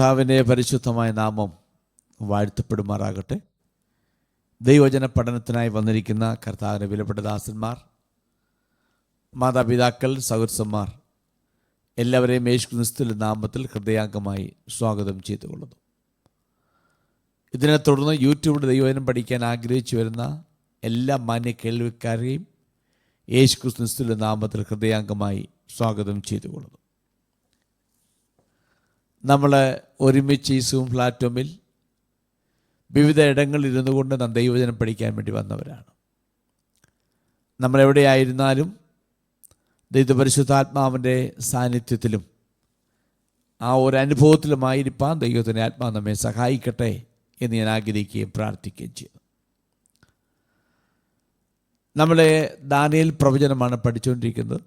കർത്താവിൻ്റെ പരിശുദ്ധമായ നാമം വാഴ്ത്തപ്പെടുമാറാകട്ടെ. ദൈവവചന പഠനത്തിനായി വന്നിരിക്കുന്ന കർത്താവിൻ്റെ വിലപ്പെട്ട ദാസന്മാർ, മാതാപിതാക്കൾ, സഹോദരന്മാർ എല്ലാവരെയും യേശുക്രിസ്തുവിന്റെ നാമത്തിൽ ഹൃദയാംഗമായി സ്വാഗതം ചെയ്തുകൊള്ളുന്നു. ഇതിനെ തുടർന്ന് യൂട്യൂബിൽ ദൈവവചനം പഠിക്കാൻ ആഗ്രഹിച്ചു വരുന്ന എല്ലാ മാന്യ കേൾവിക്കാരെയും യേശുക്രിസ്തുവിന്റെ നാമത്തിൽ ഹൃദയാംഗമായി സ്വാഗതം ചെയ്തുകൊള്ളുന്നു. നമ്മൾ ഒരുമിച്ച് ഈ സൂം പ്ലാറ്റ്ഫോമിൽ വിവിധ ഇടങ്ങളിൽ ഇരുന്നു കൊണ്ട് നാം ദൈവവചനം പഠിക്കാൻ വേണ്ടി വന്നവരാണ്. നമ്മളെവിടെയായിരുന്നാലും ദൈവപരിശുദ്ധാത്മാവിൻ്റെ സാന്നിധ്യത്തിലും ആ ഒരു അനുഭവത്തിലുമായിരിക്കാൻ ദൈവത്തിൻ്റെ ആത്മാവ് നമ്മെ സഹായിക്കട്ടെ എന്ന് ഞാൻ ആഗ്രഹിക്കുകയും പ്രാർത്ഥിക്കുകയും ചെയ്തു. നമ്മളെ ദാനിയേൽ പ്രവചനമാണ് പഠിച്ചുകൊണ്ടിരിക്കുന്നത്.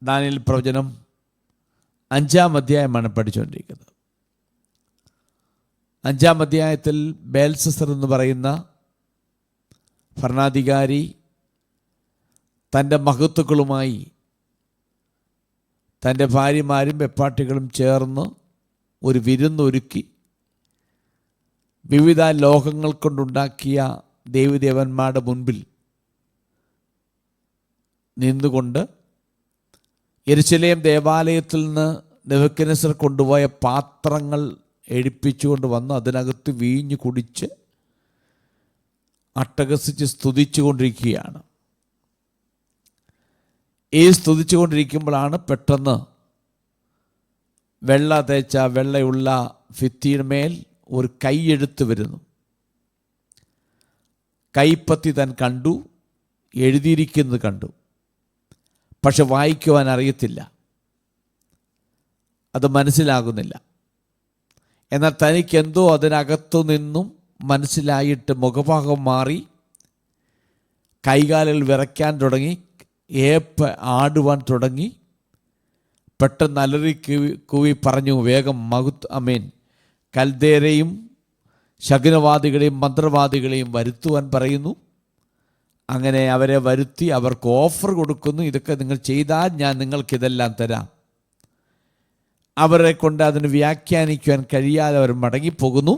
ദാനിയേൽ പ്രവചനം 5-ാം അധ്യായമാണ് പഠിച്ചുകൊണ്ടിരിക്കുന്നത്. 5-ാം അധ്യായത്തിൽ ബേൽസസർ എന്ന് പറയുന്ന ഭരണാധികാരി തൻ്റെ മഹത്തുക്കളുമായി തൻ്റെ ഭാര്യമാരും വെപ്പാട്ടികളും ചേർന്ന് ഒരു വിരുന്നൊരുക്കി വിവിധ ലോഹങ്ങൾ കൊണ്ടുണ്ടാക്കിയ ദേവീദേവന്മാരുടെ മുൻപിൽ നിന്നുകൊണ്ട് യെരുശലേം ദേവാലയത്തിൽ നിന്ന് നെബൂഖദ്നേസർ കൊണ്ടുപോയ പാത്രങ്ങൾ എടുപ്പിച്ചുകൊണ്ട് വന്ന് അതിനകത്ത് വീഞ്ഞു കുടിച്ച് അട്ടഹസിച്ച് സ്തുതിച്ചു കൊണ്ടിരിക്കുകയാണ്. ഈ സ്തുതിച്ചു കൊണ്ടിരിക്കുമ്പോഴാണ് പെട്ടെന്ന് വെള്ള തേച്ച വെള്ളയുള്ള ഭിത്തിയിന്മേൽ ഒരു കൈയെഴുത്ത് വരുന്നു. കൈപ്പത്തി താൻ കണ്ടു, എഴുതിയിരിക്കുന്നത് കണ്ടു, പക്ഷെ വായിക്കുവാൻ അറിയത്തില്ല, അത് മനസ്സിലാകുന്നില്ല. എന്നാൽ തനിക്കെന്തോ അതിനകത്തു നിന്നും മനസ്സിലായിട്ട് മുഖഭാഗം മാറി, കൈകാലുകൾ വിറയ്ക്കാൻ തുടങ്ങി, ഏപ്പ് ആടുവാൻ തുടങ്ങി. പെട്ടെന്ന് അലറി കൂവി പറഞ്ഞു, വേഗം കൽദേരെയും ശകുനവാദികളെയും മന്ത്രവാദികളെയും വരുത്തുവാൻ പറയുന്നു. അങ്ങനെ അവരെ വരുത്തി അവർക്ക് ഓഫർ കൊടുക്കുന്നു. ഇതൊക്കെ നിങ്ങൾ ചെയ്താൽ ഞാൻ നിങ്ങൾക്കിതെല്ലാം തരാം. അവരെ കൊണ്ട് അതിന് വ്യാഖ്യാനിക്കുവാൻ കഴിയാതെ അവർ മടങ്ങിപ്പോകുന്നു.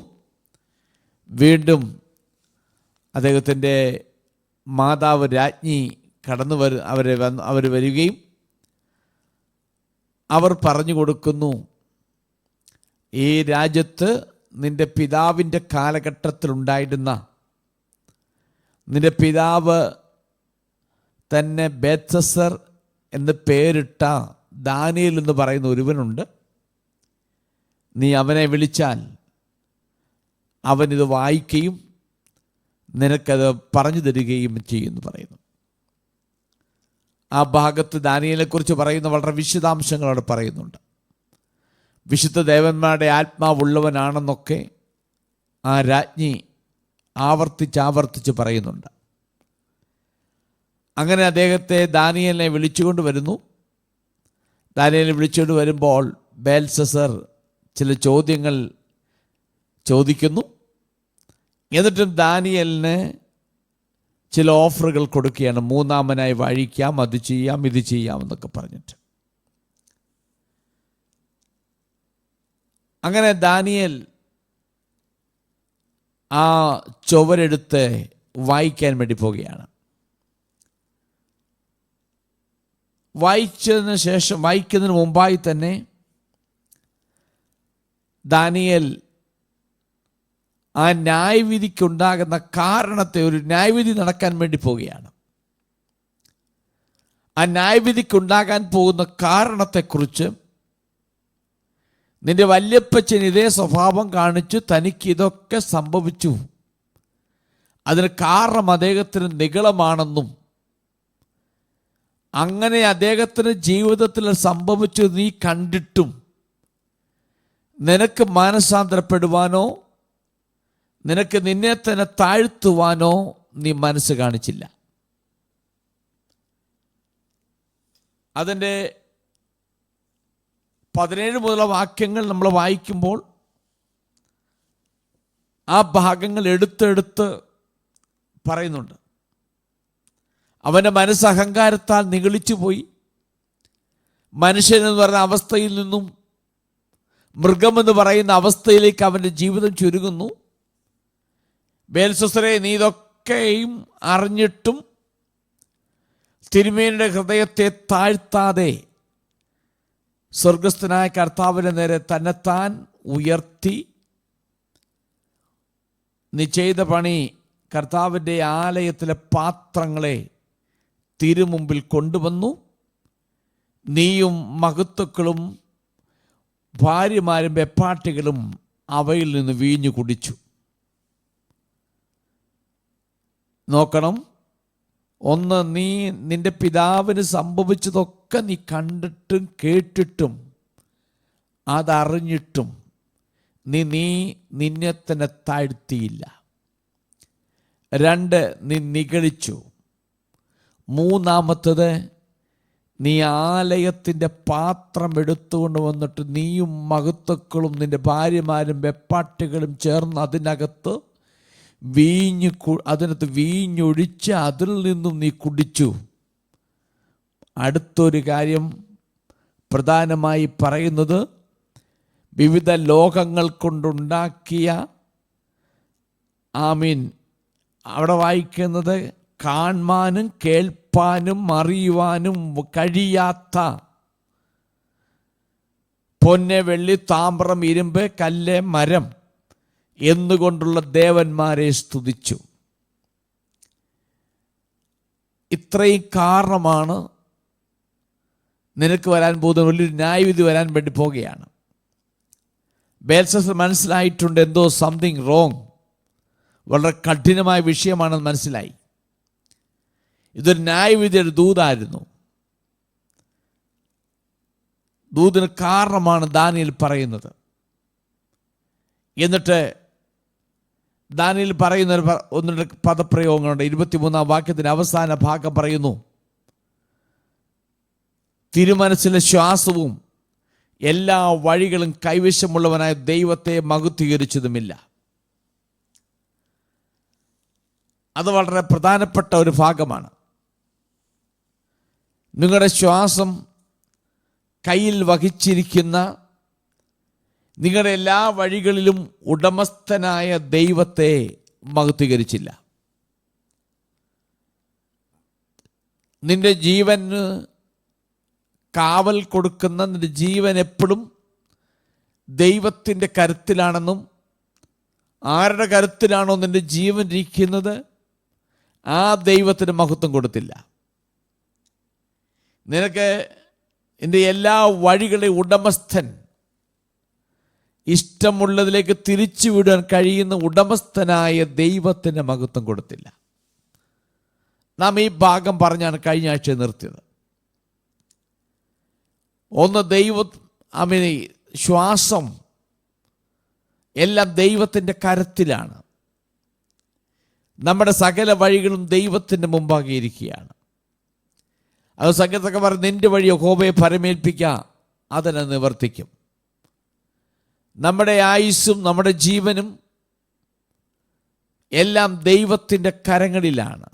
വീണ്ടും അദ്ദേഹത്തിൻ്റെ മാതാവ് രാജ്ഞി അവർ വരികയും അവർ പറഞ്ഞു കൊടുക്കുന്നു, ഈ രാജ്യത്ത് നിൻ്റെ പിതാവിൻ്റെ കാലഘട്ടത്തിലുണ്ടായിരുന്ന നിന്റെ പിതാവ് തന്നെ ബേൽസസർ എന്ന് പേരിട്ട ദാനിയേൽ എന്ന് പറയുന്ന ഒരുവനുണ്ട്. നീ അവനെ വിളിച്ചാൽ അവനിത് വായിക്കുകയും നിനക്കത് പറഞ്ഞു തരികയും ചെയ്യുമെന്ന് പറയുന്നു. ആ ഭാഗത്ത് ദാനിയേലിനെക്കുറിച്ച് പറയുന്ന വളരെ വിശദാംശങ്ങൾ അവിടെ പറയുന്നുണ്ട്. വിശുദ്ധ ദേവന്മാരുടെ ആത്മാവുള്ളവനാണെന്നൊക്കെ ആ രാജ്ഞി ആവർത്തിച്ച് പറയുന്നുണ്ട്. അങ്ങനെ അദ്ദേഹത്തെ ദാനിയേലിനെ വിളിച്ചുകൊണ്ട് വരുന്നു. ദാനിയേലിനെ വിളിച്ചുകൊണ്ട് വരുമ്പോൾ ബേൽസസർ ചില ചോദ്യങ്ങൾ ചോദിക്കുന്നു. എന്നിട്ടും ദാനിയേലിന് ചില ഓഫറുകൾ കൊടുക്കുകയാണ്. മൂന്നാമനായി വാഴിക്കാം, അത് ചെയ്യാം, ഇത് ചെയ്യാം എന്നൊക്കെ പറഞ്ഞിട്ട്. അങ്ങനെ ദാനിയേൽ ആ ചുവരെടുത്ത് വായിക്കാൻ വേണ്ടി പോവുകയാണ്. വായിക്കുന്നതിന് മുമ്പായി തന്നെ ദാനിയേൽ ആ ന്യായവിധിക്കുണ്ടാകുന്ന കാരണത്തെ, ഒരു ന്യായവിധി നടക്കാൻ വേണ്ടി പോവുകയാണ്. ആ ന്യായവിധിക്കുണ്ടാകാൻ പോകുന്ന കാരണത്തെക്കുറിച്ച്, നിന്റെ വല്യപ്പച്ചൻ ഇതേ സ്വഭാവം കാണിച്ചു, തനിക്ക് ഇതൊക്കെ സംഭവിച്ചു, അതിന് കാരണം അദ്ദേഹത്തിന് നിഗളമാണെന്നും അങ്ങനെ അദ്ദേഹത്തിന് ജീവിതത്തിൽ സംഭവിച്ചു നീ കണ്ടിട്ടും നിനക്ക് മാനസാന്തരപ്പെടുവാനോ നിനക്ക് നിന്നെ തന്നെ താഴ്ത്തുവാനോ നീ മനസ്സ് കാണിച്ചില്ല. അതിൻ്റെ 17 മുതലുള്ള വാക്യങ്ങൾ നമ്മൾ വായിക്കുമ്പോൾ ആ ഭാഗങ്ങൾ എടുത്തെടുത്ത് പറയുന്നുണ്ട്. അവൻ്റെ മനസ്സ് അഹങ്കാരത്താൽ നിഗളിച്ചു പോയി. മനുഷ്യനെന്ന് പറഞ്ഞ അവസ്ഥയിൽ നിന്നും മൃഗമെന്ന് പറയുന്ന അവസ്ഥയിലേക്ക് അവൻ്റെ ജീവിതം ചുരുങ്ങുന്നു. ബേൽശസ്സരേ, നീ ഇതൊക്കെയും അറിഞ്ഞിട്ടും തിരുമേനിയുടെ ഹൃദയത്തെ താഴ്ത്താതെ സ്വർഗസ്ഥനായ കർത്താവിൻ്റെ നേരെ തന്നെത്താൻ ഉയർത്തി നീ ചെയ്ത പണി കർത്താവിൻ്റെ ആലയത്തിലെ പാത്രങ്ങളെ തിരുമുമ്പിൽ കൊണ്ടുവന്നു. നീയും മഹത്തുക്കളും ഭാര്യമാരും വെപ്പാട്ടികളും അവയിൽ നിന്ന് വീഞ്ഞു കുടിച്ചു. നോക്കണം, ഒന്ന്, നീ നിന്റെ പിതാവിന് സംഭവിച്ചതൊക്കെ നീ കണ്ടിട്ടും കേട്ടിട്ടും അതറിഞ്ഞിട്ടും നീ നിന്നെ തന്നെ താഴ്ത്തിയില്ല. 2, നീ നിഗളിച്ചു. 3, നീ ആലയത്തിൻ്റെ പാത്രം എടുത്തുകൊണ്ട് വന്നിട്ട് നീയും മഹത്തുക്കളും നിൻ്റെ ഭാര്യമാരും വെപ്പാട്ടികളും ചേർന്ന് അതിനകത്ത് വീഞ്ഞൊഴിച്ച് അതിൽ നിന്നും നീ കുടിച്ചു. അടുത്തൊരു കാര്യം പ്രധാനമായി പറയുന്നത്, വിവിധ ലോകങ്ങൾ കൊണ്ടുണ്ടാക്കിയ അവിടെ വായിക്കുന്നത് കാണാനും കേൾപ്പാനും അറിയുവാനും കഴിയാത്ത പൊന്ന്, വെള്ളി, താമ്രം, ഇരുമ്പ്, കല്ല്, മരം എന്നുകൊണ്ടുള്ള ദേവന്മാരെ സ്തുതിച്ചു. ഇത്രയും കാരണമാണ് നിനക്ക് വരാൻ പോകുന്ന വലിയൊരു ന്യായവിധി വരാൻ വേണ്ടി പോകുകയാണ്. ബേൽശസ്സർ മനസ്സിലായിട്ടുണ്ട് എന്തോ സംതിങ് റോങ്, വളരെ കഠിനമായ വിഷയമാണെന്ന് മനസ്സിലായി. ഇതൊരു ന്യായവിധിയുടെ ദൂതായിരുന്നു. ദൂതിന് കാരണമാണ് ദാനിയേൽ പറയുന്നത്. എന്നിട്ട് ദാനിയേൽ പറയുന്ന ഒന്നിൻ്റെ പദപ്രയോഗങ്ങളുണ്ട്. 23-ാം വാക്യത്തിൻ്റെ അവസാന ഭാഗം പറയുന്നു, തിരുമനസ്സിലെ ശ്വാസവും എല്ലാ വഴികളും കൈവശമുള്ളവനായ ദൈവത്തെ മഹത്വീകരിച്ചതുമില്ല. അത് വളരെ പ്രധാനപ്പെട്ട ഒരു ഭാഗമാണ്. നിങ്ങളുടെ ശ്വാസം കയ്യിൽ വഹിച്ചിരിക്കുന്ന, നിങ്ങളുടെ എല്ലാ വഴികളിലും ഉടമസ്ഥനായ ദൈവത്തെ മഹത്വീകരിച്ചില്ല. നിന്റെ ജീവന് കാവൽ കൊടുക്കുന്ന നിന്റെ ജീവൻ എപ്പോഴും ദൈവത്തിൻ്റെ കരുത്തിലാണെന്നും, ആരുടെ കരുത്തിലാണോ നിന്റെ ജീവൻ ഇരിക്കുന്നത് ആ ദൈവത്തിന് മഹത്വം കൊടുത്തില്ല. നിനക്ക് നിന്റെ എല്ലാ വഴികളെ ഉടമസ്ഥൻ, ഇഷ്ടമുള്ളതിലേക്ക് തിരിച്ചു വിടാൻ കഴിയുന്ന ഉടമസ്ഥനായ ദൈവത്തിന് മഹത്വം കൊടുത്തില്ല. നാം ഈ ഭാഗം പറഞ്ഞാണ് കഴിഞ്ഞ ആഴ്ച നിർത്തിയത്. ഒന്ന്, ശ്വാസം എല്ലാം ദൈവത്തിൻ്റെ കരത്തിലാണ്. നമ്മുടെ സകല വഴികളും ദൈവത്തിൻ്റെ മുമ്പാകെ ഇരിക്കുകയാണ്. അത് സംഗീതമൊക്കെ പറഞ്ഞ്, നിന്റെ വഴി യഹോവയെ പരമേൽപ്പിക്കുക, അതിനെ നിവർത്തിക്കും. നമ്മുടെ ആയുസ്സും നമ്മുടെ ജീവനും എല്ലാം ദൈവത്തിൻ്റെ കരങ്ങളിലാണ്.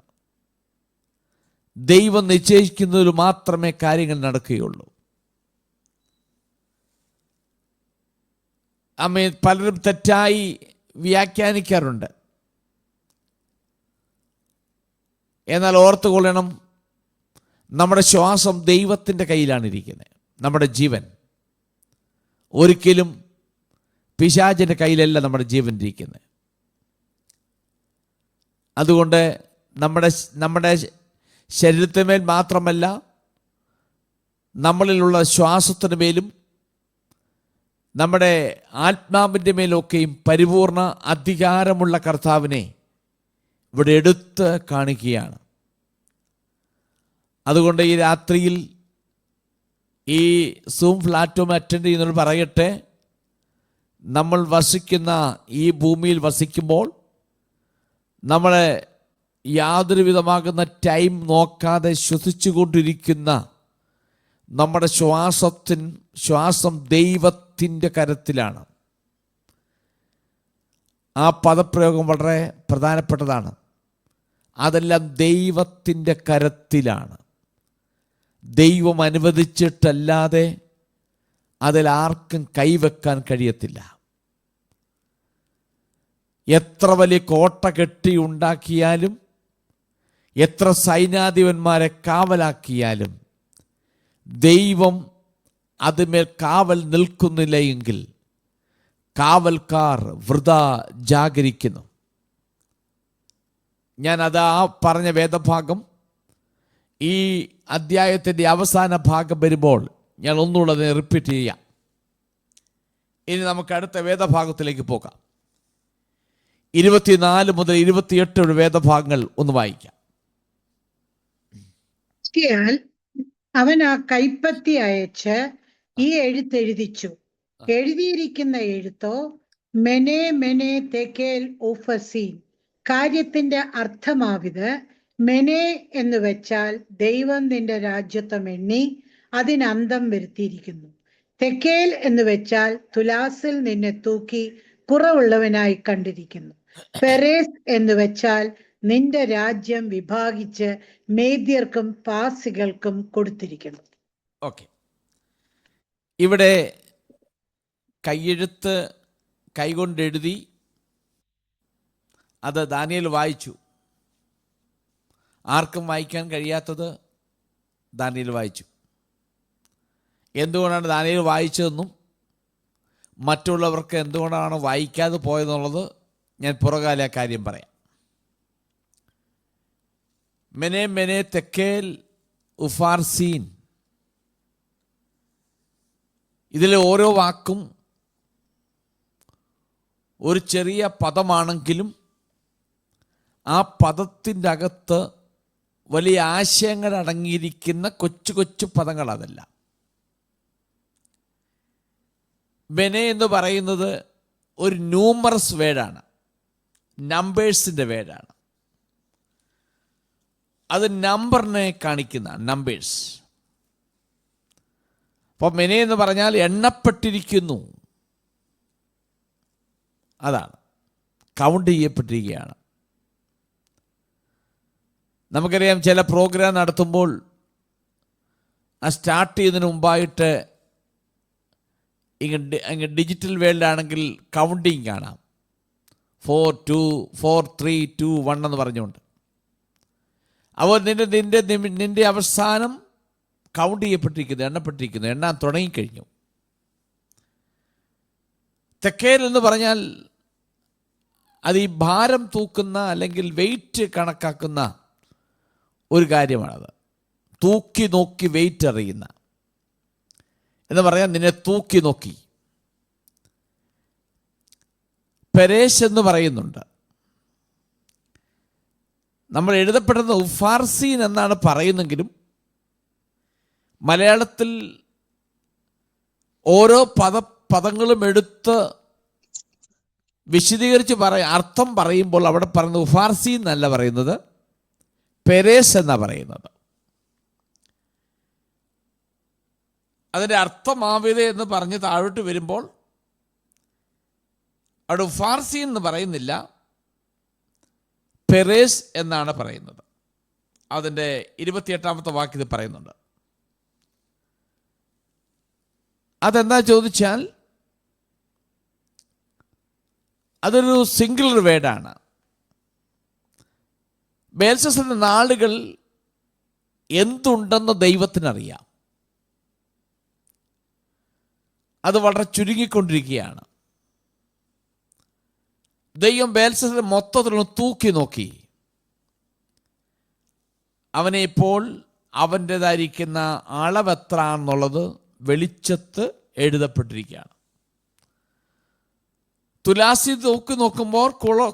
ദൈവം നിശ്ചയിക്കുന്നതിൽ മാത്രമേ കാര്യങ്ങൾ നടക്കുകയുള്ളൂ. പലരും തെറ്റായി വ്യാഖ്യാനിക്കാറുണ്ട്. എന്നാൽ ഓർത്തുകൊള്ളണം, നമ്മുടെ ശ്വാസം ദൈവത്തിൻ്റെ കയ്യിലാണ് ഇരിക്കുന്നത്. നമ്മുടെ ജീവൻ ഒരിക്കലും പിശാചിൻ്റെ കയ്യിലല്ല നമ്മുടെ ജീവൻ ഇരിക്കുന്നത്. അതുകൊണ്ട് നമ്മുടെ ശരീരത്തിന്മേൽ മാത്രമല്ല, നമ്മളിലുള്ള ശ്വാസത്തിന് മേലും നമ്മുടെ ആത്മാവിൻ്റെ മേലൊക്കെയും പരിപൂർണ അധികാരമുള്ള കർത്താവിനെ ഇവിടെ എടുത്ത് കാണിക്കുകയാണ്. അതുകൊണ്ട് ഈ രാത്രിയിൽ ഈ സൂം പ്ലാറ്റ്ഫോം അറ്റൻഡ് ചെയ്യുന്നവർ പറയട്ടെ, നമ്മൾ വസിക്കുന്ന ഈ ഭൂമിയിൽ വസിക്കുമ്പോൾ നമ്മളെ യാതൊരു വിധമാകുന്ന ടൈം നോക്കാതെ ശ്വസിച്ചുകൊണ്ടിരിക്കുന്ന നമ്മുടെ ശ്വാസം ദൈവത്തിൻ്റെ കരത്തിലാണ്. ആ പദപ്രയോഗം വളരെ പ്രധാനപ്പെട്ടതാണ്. അതെല്ലാം ദൈവത്തിൻ്റെ കരത്തിലാണ്. ദൈവം അനുവദിച്ചിട്ടല്ലാതെ അതിലാർക്കും കൈവെക്കാൻ കഴിയത്തില്ല. എത്ര വലിയ കോട്ട കെട്ടിയുണ്ടാക്കിയാലും, എത്ര സൈന്യാധിപന്മാരെ കാവലാക്കിയാലും, ദൈവം അതിന്മേൽ കാവൽ നിൽക്കുന്നില്ല എങ്കിൽ കാവൽക്കാർ വൃഥാ ജാഗരിക്കുന്നു. ഞാൻ പറഞ്ഞ വേദഭാഗം ഈ അധ്യായത്തിൻ്റെ അവസാന ഭാഗം വരുമ്പോൾ ഞാൻ ഒന്നുകൂടെ റിപ്പീറ്റ് ചെയ്യാം. ഇനി നമുക്ക് അടുത്ത വേദഭാഗത്തിലേക്ക് പോകാം. 24 മുതൽ 28 വേദഭാഗങ്ങൾ ഒന്ന് വായിക്കാം. അവൻ ആ കൈപ്പത്തി അയച്ച് ഈ എഴുത്തെഴുതിച്ചു. എഴുതിയിരിക്കുന്ന എഴുത്തോ മെനെ മെനെ തെക്കേൽ ഊഫസീൻ. കാര്യത്തിന്റെ അർത്ഥമാവിത്: മെനെ എന്ന് വെച്ചാൽ ദൈവം നിന്റെ രാജ്യത്വം എണ്ണി അതിനന്തം വരുത്തിയിരിക്കുന്നു. തെക്കേൽ എന്ന് വെച്ചാൽ തുലാസിൽ നിന്നെ തൂക്കി കുറവുള്ളവനായി കണ്ടിരിക്കുന്നു. പെരേസ് എന്ന് വെച്ചാൽ നിന്റെ രാജ്യം വിഭാഗിച്ച് മേദ്യർക്കും പാർസികൾക്കും കൊടുത്തിരിക്കുന്നു. ഓക്കെ, ഇവിടെ കൈയെഴുത്ത് കൈകൊണ്ടെഴുതി അത് ദാനിയേൽ വായിച്ചു. ആർക്കും വായിക്കാൻ കഴിയാത്തത് ദാനിയേൽ വായിച്ചു. എന്തുകൊണ്ടാണ് ദാനിയേൽ വായിച്ചതെന്നും മറ്റുള്ളവർക്ക് എന്തുകൊണ്ടാണ് വായിക്കാതെ പോയതെന്നുള്ളത് ഞാൻ പുറകാല കാര്യം പറയാം. മെനെ മെനെ തെക്കേൽ ഉഫാർസീൻ, ഇതിലെ ഓരോ വാക്കും ഒരു ചെറിയ പദമാണെങ്കിലും ആ പദത്തിൻ്റെ അകത്ത് വലിയ ആശയങ്ങൾ അടങ്ങിയിരിക്കുന്ന കൊച്ചു കൊച്ചു പദങ്ങൾ അതല്ല. മെനെ എന്ന് പറയുന്നത് ഒരു ന്യൂമറസ് വേർഡാണ്, നമ്പേഴ്സിൻ്റെ വേർഡാണ്. അത് നമ്പറിനെ കാണിക്കുന്ന നമ്പേഴ്സ്. അപ്പോൾ മെനെ എന്ന് പറഞ്ഞാൽ എണ്ണപ്പെട്ടിരിക്കുന്നു, അതാണ്, കൗണ്ട് ചെയ്യപ്പെട്ടിരിക്കുകയാണ്. നമുക്കറിയാം, ചില പ്രോഗ്രാം നടത്തുമ്പോൾ ആ സ്റ്റാർട്ട് ചെയ്യുന്നതിന് മുമ്പായിട്ട് ഇങ്ങനെ ഡിജിറ്റൽ വേൾഡാണെങ്കിൽ കൗണ്ടിങ് കാണാം. 4 2 4 3 2 1 എന്ന് പറഞ്ഞുകൊണ്ട്. അപ്പോൾ നിന്റെ അവസാനം കൗണ്ട് ചെയ്യപ്പെട്ടിരിക്കുന്നു, എണ്ണപ്പെട്ടിരിക്കുന്നു, എണ്ണാൻ തുടങ്ങിക്കഴിഞ്ഞു. തെക്കേൽ എന്ന് പറഞ്ഞാൽ അത് ഈ ഭാരം തൂക്കുന്ന അല്ലെങ്കിൽ വെയിറ്റ് കണക്കാക്കുന്ന ഒരു കാര്യമാണത്. തൂക്കി നോക്കി വെയിറ്റ് അറിയുന്ന എന്ന് പറയാൻ നിന്നെ തൂക്കി നോക്കി. പെരേശ് എന്ന് പറയുന്നുണ്ട്. നമ്മൾ എഴുതപ്പെടുന്ന ഉഫാർസീൻ എന്നാണ് പറയുന്നെങ്കിലും മലയാളത്തിൽ ഓരോ പദങ്ങളും എടുത്ത് വിശദീകരിച്ച് അർത്ഥം പറയുമ്പോൾ അവിടെ പറയുന്നത് ഉഫാർസീൻ എന്നല്ല പറയുന്നത്, പെരേസ് എന്നാണ് പറയുന്നത്. അതിൻ്റെ അർത്ഥമാവിത എന്ന് പറഞ്ഞ് താഴോട്ട് വരുമ്പോൾ അവിടെ ഉഫാർസീൻ എന്ന് പറയുന്നില്ല, പെരേസ് എന്നാണ് പറയുന്നത്. അതിൻ്റെ 28ാമത്തെ വാക്യത്തിൽ പറയുന്നുണ്ട്. അതെന്താ ചോദിച്ചാൽ അതൊരു സിംഗുലർ വേർഡാണ്. ബേൽശസ്സറിന്റെ നാളുകൾ എന്തുണ്ടെന്ന് ദൈവത്തിനറിയാം. അത് വളരെ ചുരുങ്ങിക്കൊണ്ടിരിക്കുകയാണ്. ദൈവം ബേൽശസ്സറിനെ മൊത്തത്തിലൊന്ന് തൂക്കി നോക്കി. അവനെ ഇപ്പോൾ അവൻ്റെതായിരിക്കുന്ന അളവെത്ര എന്നുള്ളത് വെളിച്ചത്ത് എഴുതപ്പെട്ടിരിക്കുകയാണ്. തുലാസി തൂക്കി നോക്കുമ്പോൾ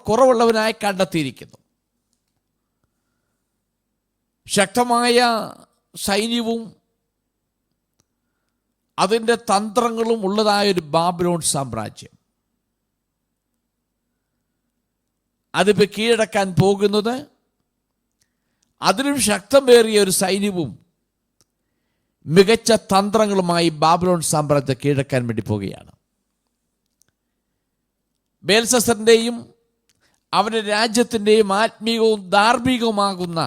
കുറവുള്ളവനായി കണ്ടെത്തിയിരിക്കുന്നു. ശക്തമായ സൈന്യവും അതിൻ്റെ തന്ത്രങ്ങളും ഉള്ളതായൊരു ബാബിലോൺ സാമ്രാജ്യം, അതിപ്പോൾ കീഴടക്കാൻ പോകുന്നത് അതിലും ശക്തമേറിയ ഒരു സൈന്യവും മികച്ച തന്ത്രങ്ങളുമായി ബാബിലോൺ സാമ്രാജ്യത്തെ കീഴടക്കാൻ വേണ്ടി പോവുകയാണ്. ബേൽശസ്സറിൻ്റെയും അവൻ്റെ രാജ്യത്തിൻ്റെയും ആത്മീയവും ധാർമ്മികവുമാകുന്ന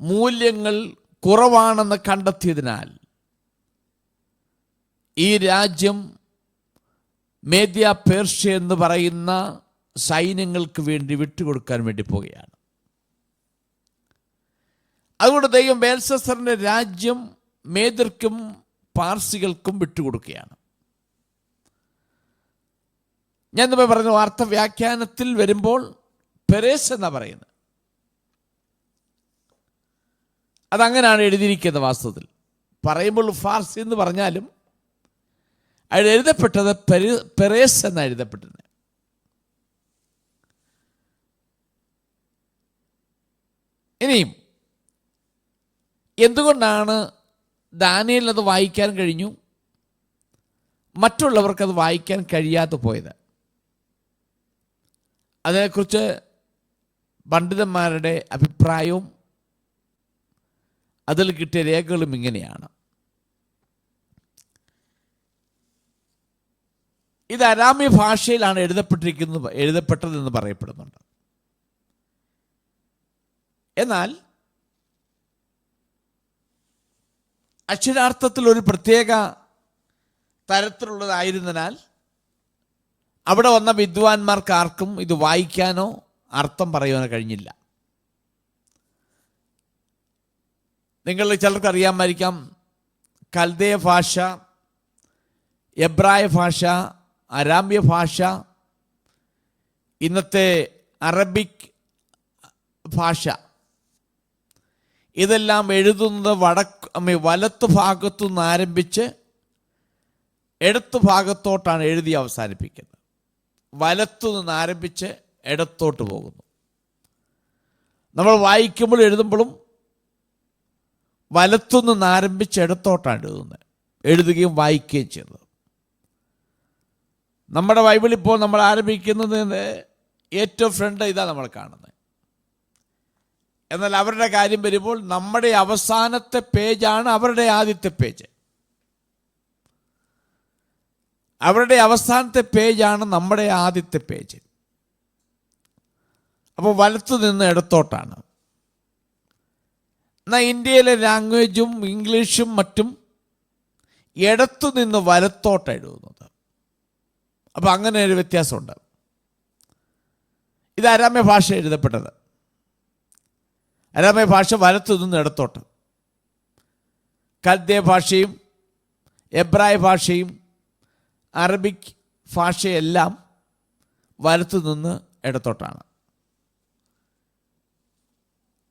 മൂല്യങ്ങൾ കുറവാണെന്ന് കണ്ടെത്തിയതിനാൽ ഈ രാജ്യം മേദ്യ പേർഷ്യ എന്ന് പറയുന്ന സൈന്യങ്ങൾക്ക് വേണ്ടി വിട്ടുകൊടുക്കാൻ വേണ്ടി പോവുകയാണ്. അതുകൊണ്ട് ദൈവം ബേൽശസ്സറിന്റെ രാജ്യം മേദ്യർക്കും പാർസികൾക്കും വിട്ടുകൊടുക്കുകയാണ്. ഞാൻ മുമ്പേ പറഞ്ഞ വാർത്ത വ്യാഖ്യാനത്തിൽ വരുമ്പോൾ പെരേസ് എന്നാണ് പറയുന്നത്. അതങ്ങനെയാണ് എഴുതിയിരിക്കുന്നത്. വാസ്തവത്തിൽ പറയുമ്പോൾ ഫാർസി എന്ന് പറഞ്ഞാലും അതിൽ എഴുതപ്പെട്ടത് പെരേസ് എന്നാണ് എഴുതപ്പെട്ടത്. ഇനിയും എന്തുകൊണ്ടാണ് ദാനിയേലിന് അത് വായിക്കാൻ കഴിഞ്ഞു, മറ്റുള്ളവർക്കത് വായിക്കാൻ കഴിയാതെ പോയത്? അതിനെക്കുറിച്ച് പണ്ഡിതന്മാരുടെ അഭിപ്രായവും അതിൽ കിട്ടിയ രേഖകളും ഇങ്ങനെയാണ്. ഇത് അരാമ്യ ഭാഷയിലാണ് എഴുതപ്പെട്ടതെന്ന് പറയപ്പെടുന്നുണ്ട്. എന്നാൽ അക്ഷരാർത്ഥത്തിൽ ഒരു പ്രത്യേക തരത്തിലുള്ളതായിരുന്നതിനാൽ അവിടെ വന്ന വിദ്വാൻമാർക്ക് ആർക്കും ഇത് വായിക്കാനോ അർത്ഥം പറയുവാനോ കഴിഞ്ഞില്ല. നിങ്ങൾ ചിലർക്ക് അറിയാമായിരിക്കാം, കൽദയ ഭാഷ, എബ്രായ ഭാഷ, അരാമ്യ ഭാഷ, ഇന്നത്തെ അറബിക് ഭാഷ, ഇതെല്ലാം എഴുതുന്നത് വലത്ത് ഭാഗത്തു നിന്ന് ആരംഭിച്ച് ഇടത്ത് ഭാഗത്തോട്ടാണ് എഴുതി അവസാനിപ്പിക്കുന്നത്. വലത്തു നിന്ന് ആരംഭിച്ച് ഇടത്തോട്ട് പോകുന്നു. നമ്മൾ വായിക്കുമ്പോൾ എഴുതുമ്പോഴും വലത്തു നിന്ന് ആരംഭിച്ച് ഇടത്തോട്ടാണ് എഴുതുകയും വായിക്കുകയും ചെയ്യുന്നത്. നമ്മുടെ ബൈബിളിൽ ഇപ്പോൾ നമ്മൾ ആരംഭിക്കുന്നത് ഏറ്റവും ഫ്രണ്ട് ഇതാണ് നമ്മൾ കാണുന്നത്. എന്നാൽ അവരുടെ കാര്യം വരുമ്പോൾ നമ്മുടെ അവസാനത്തെ പേജാണ് അവരുടെ ആദ്യത്തെ പേജ്. അവരുടെ അവസാനത്തെ പേജാണ് നമ്മുടെ ആദ്യത്തെ പേജ്. അപ്പോൾ വലത്തു നിന്ന് ഇടത്തോട്ടാണ്. എന്നാൽ ഇന്ത്യയിലെ ലാംഗ്വേജും ഇംഗ്ലീഷും മറ്റും ഇടത്തു നിന്ന് വലത്തോട്ട് എഴുതുന്നത്. അപ്പോൾ അങ്ങനെ ഒരു വ്യത്യാസമുണ്ട്. ഇത് അരാമ്യ ഭാഷ എഴുതപ്പെട്ടത്. അരാമ്യ ഭാഷ വലത്തു നിന്ന് ഇടത്തോട്ട്. കൽദയ ഭാഷയും എബ്രായ ഭാഷയും അറബിക് ഭാഷയെല്ലാം വലത്തു നിന്ന് ഇടത്തോട്ടാണ്.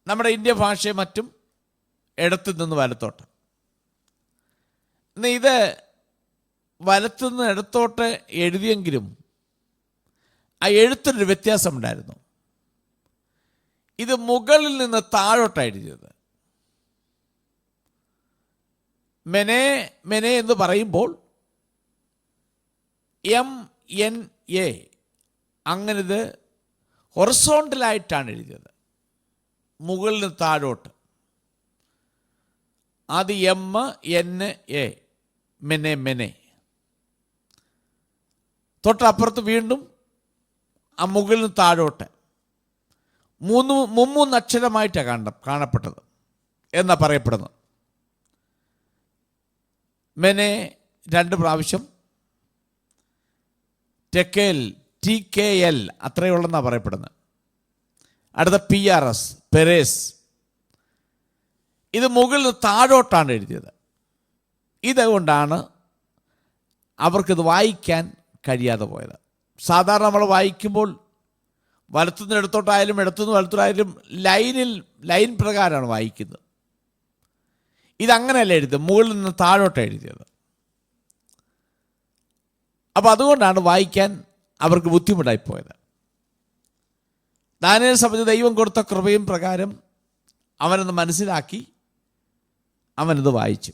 നമ്മുടെ ഇന്ത്യ ഭാഷയും മറ്റും ഇടത്തു നിന്ന് വലത്തോട്ട്. എന്നാൽ ഇത് വലത്തു നിന്ന് ഇടത്തോട്ട് എഴുതിയെങ്കിലും ആ എഴുത്തിനൊരു വ്യത്യാസമുണ്ടായിരുന്നു. ഇത് മുകളിൽ നിന്ന് താഴോട്ടാണ് എഴുതിയത്. മെനെ മെനെ എന്ന് പറയുമ്പോൾ MNA അങ്ങനെ ഇത് ഹൊറിസോണ്ടലായിട്ടാണ് എഴുതിയത്, മുകളിൽ നിന്ന് താഴോട്ട്. അത് MNA മെനെ മെനെ. തൊട്ടപ്പുറത്ത് വീണ്ടും ആ മുകളിൽ നിന്ന് താഴോട്ട് മൂന്ന് അക്ഷരമായിട്ടാണ് കാണപ്പെട്ടത് എന്നാ പറയപ്പെടുന്നത്. മെനെ 2 പ്രാവശ്യം, TKL അത്രയുള്ളെന്നാണ് പറയപ്പെടുന്നത്. അടുത്ത PRS പെരേസ്. ഇത് മുകളിൽ നിന്ന് താഴോട്ടാണ് എഴുതിയത്. ഇതുകൊണ്ടാണ് അവർക്കിത് വായിക്കാൻ കഴിയാതെ പോയത്. സാധാരണ നമ്മൾ വായിക്കുമ്പോൾ വലത്തുനിന്ന് ഇടത്തോട്ടായാലും ഇടത്തുനിന്ന് വലത്തോട്ടായാലും ലൈൻ പ്രകാരമാണ് വായിക്കുന്നത്. ഇതങ്ങനെയല്ല എഴുതിയത്, മുകളിൽ നിന്ന് താഴോട്ടാണ് എഴുതിയത്. അപ്പോൾ അതുകൊണ്ടാണ് വായിക്കാൻ അവർക്ക് ബുദ്ധിമുട്ടായിപ്പോയത്. ദാനിയേലിനെ സംബന്ധിച്ച് ദൈവം കൊടുത്ത കൃപയും പ്രകാരം അവനത് മനസ്സിലാക്കി അവനത് വായിച്ചു.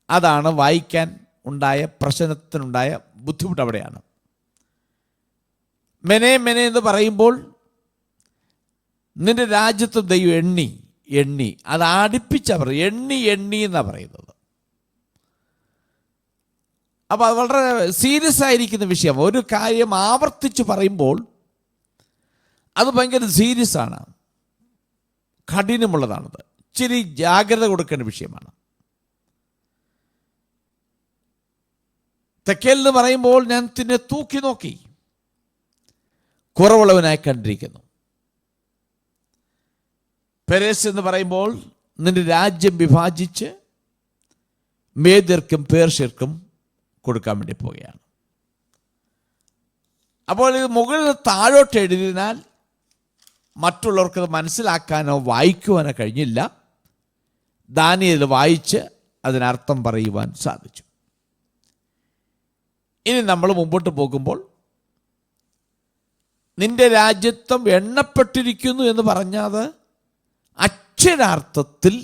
അതാണ് വായിക്കാൻ ഉണ്ടായ പ്രശ്നത്തിനുണ്ടായ ബുദ്ധിമുട്ട്. അവിടെയാണ് മെനെ മെനെ എന്ന് പറയുമ്പോൾ നിന്റെ രാജ്യത്ത് ദൈവം എണ്ണി അത് അടുപ്പിച്ചാണ് പറയുന്നത്. എണ്ണി എന്നാണ് പറയുന്നത്. അപ്പോൾ അത് വളരെ സീരിയസ് ആയിരിക്കുന്ന വിഷയം. ഒരു കാര്യം ആവർത്തിച്ച് പറയുമ്പോൾ അത് ഭയങ്കര സീരിയസ് ആണ്, കഠിനമുള്ളതാണത്. ഇച്ചിരി ജാഗ്രത കൊടുക്കേണ്ട വിഷയമാണ്. തെക്കേൽ എന്ന് പറയുമ്പോൾ ഞാൻ നിന്നെ തൂക്കി നോക്കി, കുറവുള്ളവനായി കണ്ടിരിക്കുന്നു. പെരേസ് എന്ന് പറയുമ്പോൾ നിന്റെ രാജ്യം വിഭാജിച്ച് മേദ്യർക്കും പേർഷ്യർക്കും കൊടുക്കാൻ വേണ്ടി പോവുകയാണ്. അപ്പോൾ ഇത് മുകളിൽ താഴോട്ട് എഴുതിയതിനാൽ മറ്റുള്ളവർക്കത് മനസ്സിലാക്കാനോ വായിക്കുവാനോ കഴിഞ്ഞില്ല. ദാനിയേൽ വായിച്ച് അതിനർത്ഥം പറയുവാൻ സാധിച്ചു. ഇനി നമ്മൾ മുമ്പോട്ട് പോകുമ്പോൾ നിന്റെ രാജ്യത്വം എണ്ണപ്പെട്ടിരിക്കുന്നു എന്ന് പറഞ്ഞത് അക്ഷരാർത്ഥത്തിൽ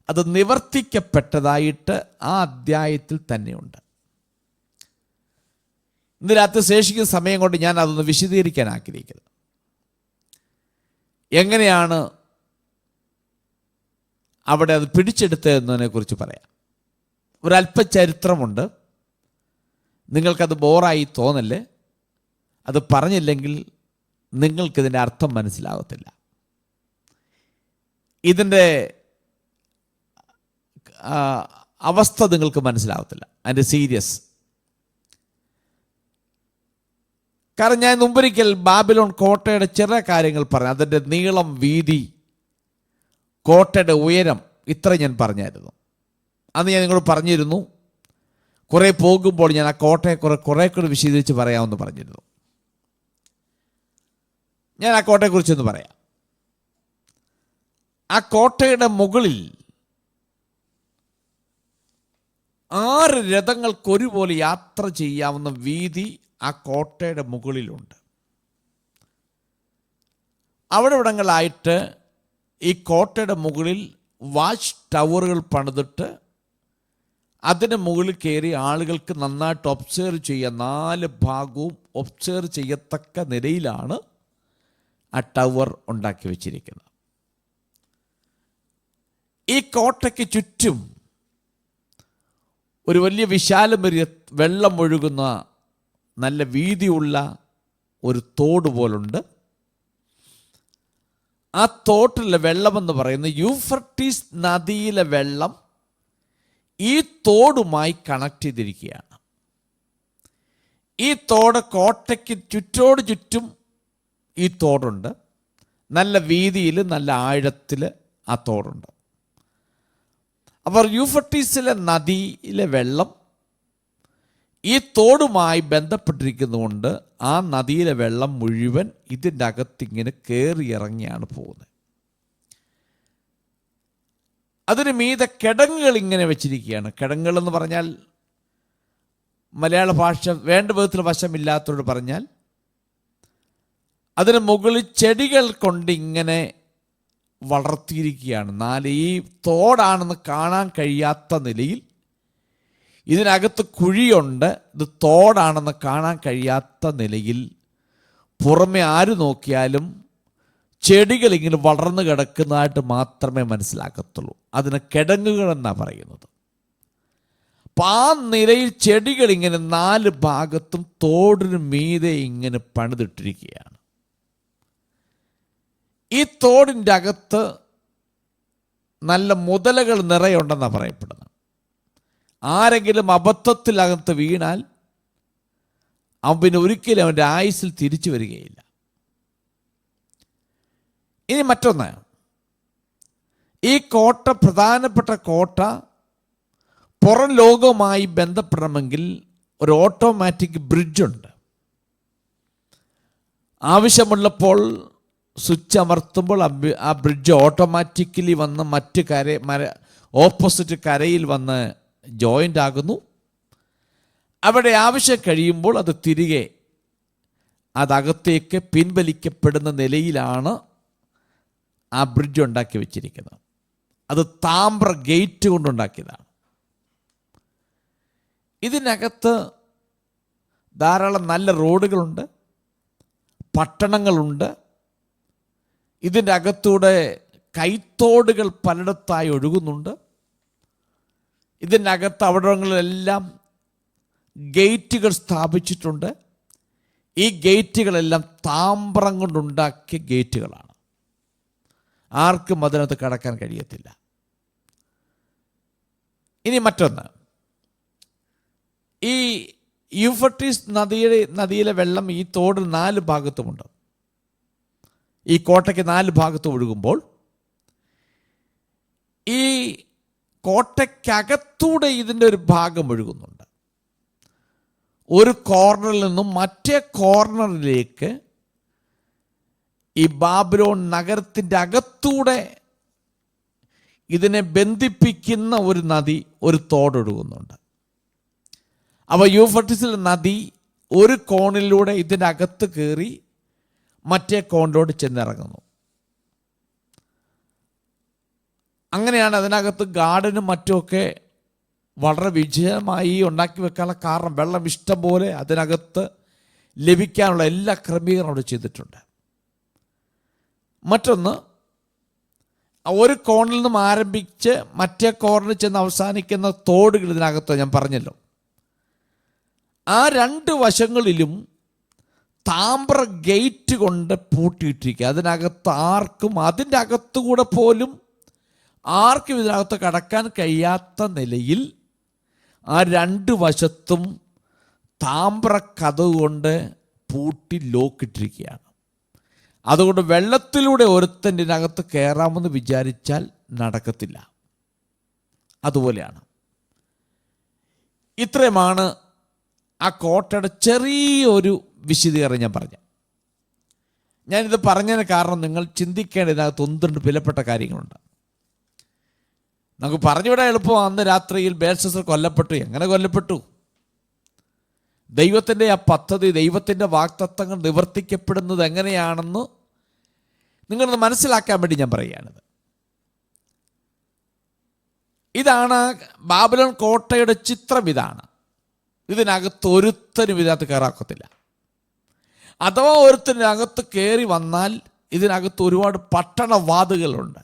അത് നിവർത്തിക്കപ്പെട്ടതായിട്ട് ആ അധ്യായത്തിൽ തന്നെയുണ്ട്. ഇന്ന് രാത്രി ശേഷിക്കുന്ന സമയം കൊണ്ട് ഞാൻ അതൊന്ന് വിശദീകരിക്കാൻ ആഗ്രഹിക്കുന്നത്. എങ്ങനെയാണ് അവിടെ അത് പിടിച്ചെടുത്തതെന്നതിനെ കുറിച്ച് പറയാം. ഒരല്പ ചരിത്രമുണ്ട്. നിങ്ങൾക്കത് ബോറായി തോന്നല്ലേ. അത് പറഞ്ഞില്ലെങ്കിൽ നിങ്ങൾക്കിതിൻ്റെ അർത്ഥം മനസ്സിലാകത്തില്ല. ഇതിൻ്റെ അവസ്ഥ നിങ്ങൾക്ക് മനസ്സിലാകത്തില്ല, അതിൻ്റെ സീരിയസ്. കാരണം ഞാൻ മുമ്പൊരിക്കൽ ബാബിലോൺ കോട്ടയുടെ ചെറിയ കാര്യങ്ങൾ പറഞ്ഞു. അതിൻ്റെ നീളം, വീതി, കോട്ടയുടെ ഉയരം ഇത്ര ഞാൻ പറഞ്ഞായിരുന്നു. അന്ന് ഞാൻ നിങ്ങളോട് പറഞ്ഞിരുന്നു, കുറേ പോകുമ്പോൾ ഞാൻ ആ കോട്ടയെ കുറേ കൂടി വിശദീകരിച്ച് പറയാമെന്ന് പറഞ്ഞിരുന്നു. ഞാൻ ആ കോട്ടയെക്കുറിച്ചൊന്ന് പറയാം. ആ കോട്ടയുടെ മുകളിൽ 6 രഥങ്ങൾക്കൊരുപോലെ യാത്ര ചെയ്യാവുന്ന വീതി ആ കോട്ടയുടെ മുകളിലുണ്ട്. അവിടെ ഇവിടങ്ങളായിട്ട് ഈ കോട്ടയുടെ മുകളിൽ വാച്ച് ടവറുകൾ പണിതിട്ട് അതിന് മുകളിൽ കയറി ആളുകൾക്ക് നന്നായിട്ട് ഒബ്സേർവ് ചെയ്യാൻ 4 ഭാഗവും ഒബ്സേർവ് ചെയ്യത്തക്ക നിലയിലാണ് ആ ടവർ ഉണ്ടാക്കി വച്ചിരിക്കുന്നത്. ഈ കോട്ടയ്ക്ക് ചുറ്റും ഒരു വലിയ വിശാലമേറിയ വെള്ളം ഒഴുകുന്ന നല്ല വീതിയുള്ള ഒരു തോട് പോലുണ്ട്. ആ തോട്ടിലെ വെള്ളമെന്ന് പറയുന്നത് യൂഫ്രട്ടീസ് നദിയിലെ വെള്ളം ഈ തോടുമായി കണക്ട് ചെയ്തിരിക്കുകയാണ്. ഈ തോട് കോട്ടയ്ക്ക് ചുറ്റോട് ചുറ്റും ഈ തോടുണ്ട്. നല്ല വീതിയിൽ നല്ല ആഴത്തിൽ ആ തോടുണ്ട്. അപ്പോൾ യൂഫ്രട്ടീസിലെ നദിയിലെ വെള്ളം ഈ തോടുമായി ബന്ധപ്പെട്ടിരിക്കുന്നതുകൊണ്ട് ആ നദിയിലെ വെള്ളം മുഴുവൻ ഇതിൻ്റെ അകത്തിങ്ങനെ കയറി ഇറങ്ങിയാണ് പോകുന്നത്. അതിന് മീതെ കിടങ്ങുകൾ ഇങ്ങനെ വെച്ചിരിക്കുകയാണ്. കിടങ്ങുകൾ എന്ന് പറഞ്ഞാൽ മലയാള ഭാഷ വേണ്ട വിധത്തിൽ വശമില്ലാത്തവരോട് പറഞ്ഞാൽ അതിന് മുകളിൽ ചെടികൾ കൊണ്ട് ഇങ്ങനെ വളർത്തിയിരിക്കുകയാണ്. ഈ തോടാണെന്ന് കാണാൻ കഴിയാത്ത നിലയിൽ ഇതിനകത്ത് കുഴിയുണ്ട്. ഇത് തോടാണെന്ന് കാണാൻ കഴിയാത്ത നിലയിൽ പുറമെ ആര് നോക്കിയാലും ചെടികൾ ഇങ്ങനെ വളർന്നു കിടക്കുന്നതായിട്ട് മാത്രമേ മനസ്സിലാക്കത്തുള്ളൂ. അതിന് കിടങ്ങുകളെന്നാണ് പറയുന്നത്. അപ്പം ആ നിലയിൽ ചെടികൾ ഇങ്ങനെ 4 ഭാഗത്തും തോടിന് മീതെ ഇങ്ങനെ പണിതിട്ടിരിക്കുകയാണ്. ഈ തോടിൻ്റെ അകത്ത് നല്ല മുതലകൾ നിറയുണ്ടെന്നാണ് പറയപ്പെടുന്നത്. ആരെങ്കിലും അബദ്ധത്തിലകത്ത് വീണാൽ അവൻ പിന്നെ ഒരിക്കലും അവൻ്റെ ആയുസ്സിൽ തിരിച്ചു വരികയില്ല. ഇനി മറ്റൊന്ന്, ഈ കോട്ട, പ്രധാനപ്പെട്ട കോട്ട പുറം ലോകവുമായി ബന്ധപ്പെടണമെങ്കിൽ ഒരു ഓട്ടോമാറ്റിക് ബ്രിഡ്ജുണ്ട്. ആവശ്യമുള്ളപ്പോൾ സ്വിച്ച് അമർത്തുമ്പോൾ ആ ബ്രിഡ്ജ് ഓട്ടോമാറ്റിക്കലി വന്ന് മറ്റ് ഓപ്പോസിറ്റ് കരയിൽ വന്ന് ജോയിൻ്റ് ആകുന്നു. അവിടെ ആവശ്യം കഴിയുമ്പോൾ അത് തിരികെ അതകത്തേക്ക് പിൻവലിക്കപ്പെടുന്ന നിലയിലാണ് ആ ബ്രിഡ്ജ് ഉണ്ടാക്കി വെച്ചിരിക്കുന്നത്. അത് താമ്ര ഗേറ്റ് കൊണ്ടുണ്ടാക്കിയതാണ്. ഇതിനകത്ത് ധാരാളം നല്ല റോഡുകളുണ്ട്, പട്ടണങ്ങളുണ്ട്. ഇതിൻ്റെ അകത്തൂടെ കൈത്തോടുകൾ പലയിടത്തായി ഒഴുകുന്നുണ്ട്. ഇതിൻ്റെ അകത്ത് അവിടങ്ങളിലെല്ലാം ഗേറ്റുകൾ സ്ഥാപിച്ചിട്ടുണ്ട്. ഈ ഗേറ്റുകളെല്ലാം താമ്രം കൊണ്ടുണ്ടാക്കിയ ഗേറ്റുകളാണ്. ആർക്കും അതിനകത്ത് കടക്കാൻ കഴിയത്തില്ല. ഇനി മറ്റൊന്ന്, ഈ യൂഫ്രട്ടീസ് നദിയിലെ വെള്ളം ഈ തോട് 4 ഭാഗത്തുമുണ്ട്. ഈ കോട്ടയ്ക്ക് 4 ഭാഗത്തും ഒഴുകുമ്പോൾ ഈ കോട്ടയ്ക്കകത്തൂടെ ഇതിൻ്റെ ഒരു ഭാഗം ഒഴുകുന്നുണ്ട്. ഒരു കോർണറിൽ നിന്നും മറ്റേ കോർണറിലേക്ക് ഈ ബാബിലോൺ നഗരത്തിൻ്റെ അകത്തൂടെ ഇതിനെ ബന്ധിപ്പിക്കുന്ന ഒരു നദി, ഒരു തോടൊഴുകുന്നുണ്ട്. അപ്പോൾ യൂഫ്രട്ടീസിലെ നദി ഒരു കോണിലൂടെ ഇതിൻ്റെ അകത്ത് കയറി മറ്റേ കോണിലോട്ട് ചെന്നിറങ്ങുന്നു. അങ്ങനെയാണ് അതിനകത്ത് ഗാർഡനും മറ്റുമൊക്കെ വളരെ വിജയമായി ഉണ്ടാക്കി വെക്കാനുള്ള കാരണം. വെള്ളം ഇഷ്ടം പോലെ അതിനകത്ത് ലഭിക്കാനുള്ള എല്ലാ ക്രമീകരണവും അവിടെ ചെയ്തിട്ടുണ്ട്. മറ്റൊന്ന്, ഒരു കോണിൽ നിന്നും ആരംഭിച്ച് മറ്റേ കോണിൽ ചെന്ന് അവസാനിക്കുന്ന തോടുകൾ ഇതിനകത്ത് ഞാൻ പറഞ്ഞല്ലോ. ആ 2 വശങ്ങളിലും താമ്ര ഗേറ്റ് കൊണ്ട് പൂട്ടിയിട്ടിരിക്കുക. അതിനകത്ത് ആർക്കും, അതിൻ്റെ അകത്തുകൂടെ പോലും ആർക്കും ഇതിനകത്ത് കടക്കാൻ കഴിയാത്ത നിലയിൽ ആ 2 വശത്തും താമ്ര കതവ് കൊണ്ട് പൂട്ടി ലോക്കിട്ടിരിക്കുകയാണ്. അതുകൊണ്ട് വെള്ളത്തിലൂടെ ഒരുത്തൻ ഇതിനകത്ത് കയറാമെന്ന് വിചാരിച്ചാൽ നടക്കത്തില്ല. അതുപോലെയാണ്. ഇത്രയുമാണ് ആ കോട്ടയുടെ ചെറിയൊരു വിശദീകരണം ഞാൻ പറഞ്ഞു. ഞാനിത് പറഞ്ഞതിന് കാരണം നിങ്ങൾ ചിന്തിക്കേണ്ട ഇതിനകത്ത് 1-2 വിലപ്പെട്ട കാര്യങ്ങളുണ്ട്. നമുക്ക് പറഞ്ഞുവിടാൻ എളുപ്പം. അന്ന് രാത്രിയിൽ ബേൽശസ്സർ കൊല്ലപ്പെട്ടു. എങ്ങനെ കൊല്ലപ്പെട്ടു? ദൈവത്തിൻ്റെ ആ പദ്ധതി, ദൈവത്തിൻ്റെ വാഗ്ദത്തങ്ങൾ നിവർത്തിക്കപ്പെടുന്നത് എങ്ങനെയാണെന്ന് നിങ്ങളൊന്ന് മനസ്സിലാക്കാൻ വേണ്ടി ഞാൻ പറയുകയാണിത്. ഇതാണ് ബാബിലോൺ കോട്ടയുടെ ചിത്രം. ഇതാണ്. ഇതിനകത്ത് ഒരുത്തനും ഇതിനകത്ത് കയറാക്കത്തില്ല. അഥവാ ഒരുത്തനകത്ത് കയറി വന്നാൽ ഇതിനകത്ത് ഒരുപാട് പട്ടണവാതിലുകളുണ്ട്.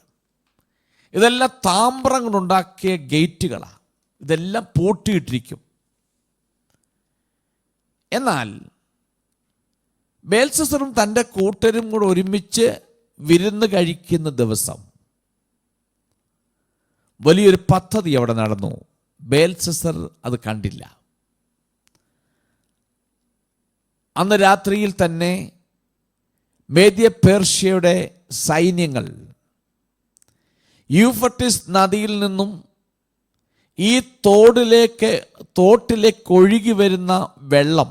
ഇതെല്ലാം താമ്രം കൊണ്ടുണ്ടാക്കിയ ഗേറ്റുകളാണ്. ഇതെല്ലാം പൂട്ടിയിട്ടിരിക്കും. എന്നാൽ ബേൽശസ്സറും തൻ്റെ കൂട്ടരും കൂടെ ഒരുമിച്ച് വിരുന്ന് കഴിക്കുന്ന ദിവസം വലിയൊരു പദ്ധതി അവിടെ നടന്നു. ബേൽശസ്സർ അത് കണ്ടില്ല. അന്ന് രാത്രിയിൽ തന്നെ മേദ്യ പേർഷ്യയുടെ സൈന്യങ്ങൾ യൂഫ്രട്ടീസ് നദിയിൽ നിന്നും ഈ തോട്ടിലേക്ക് ഒഴുകി വരുന്ന വെള്ളം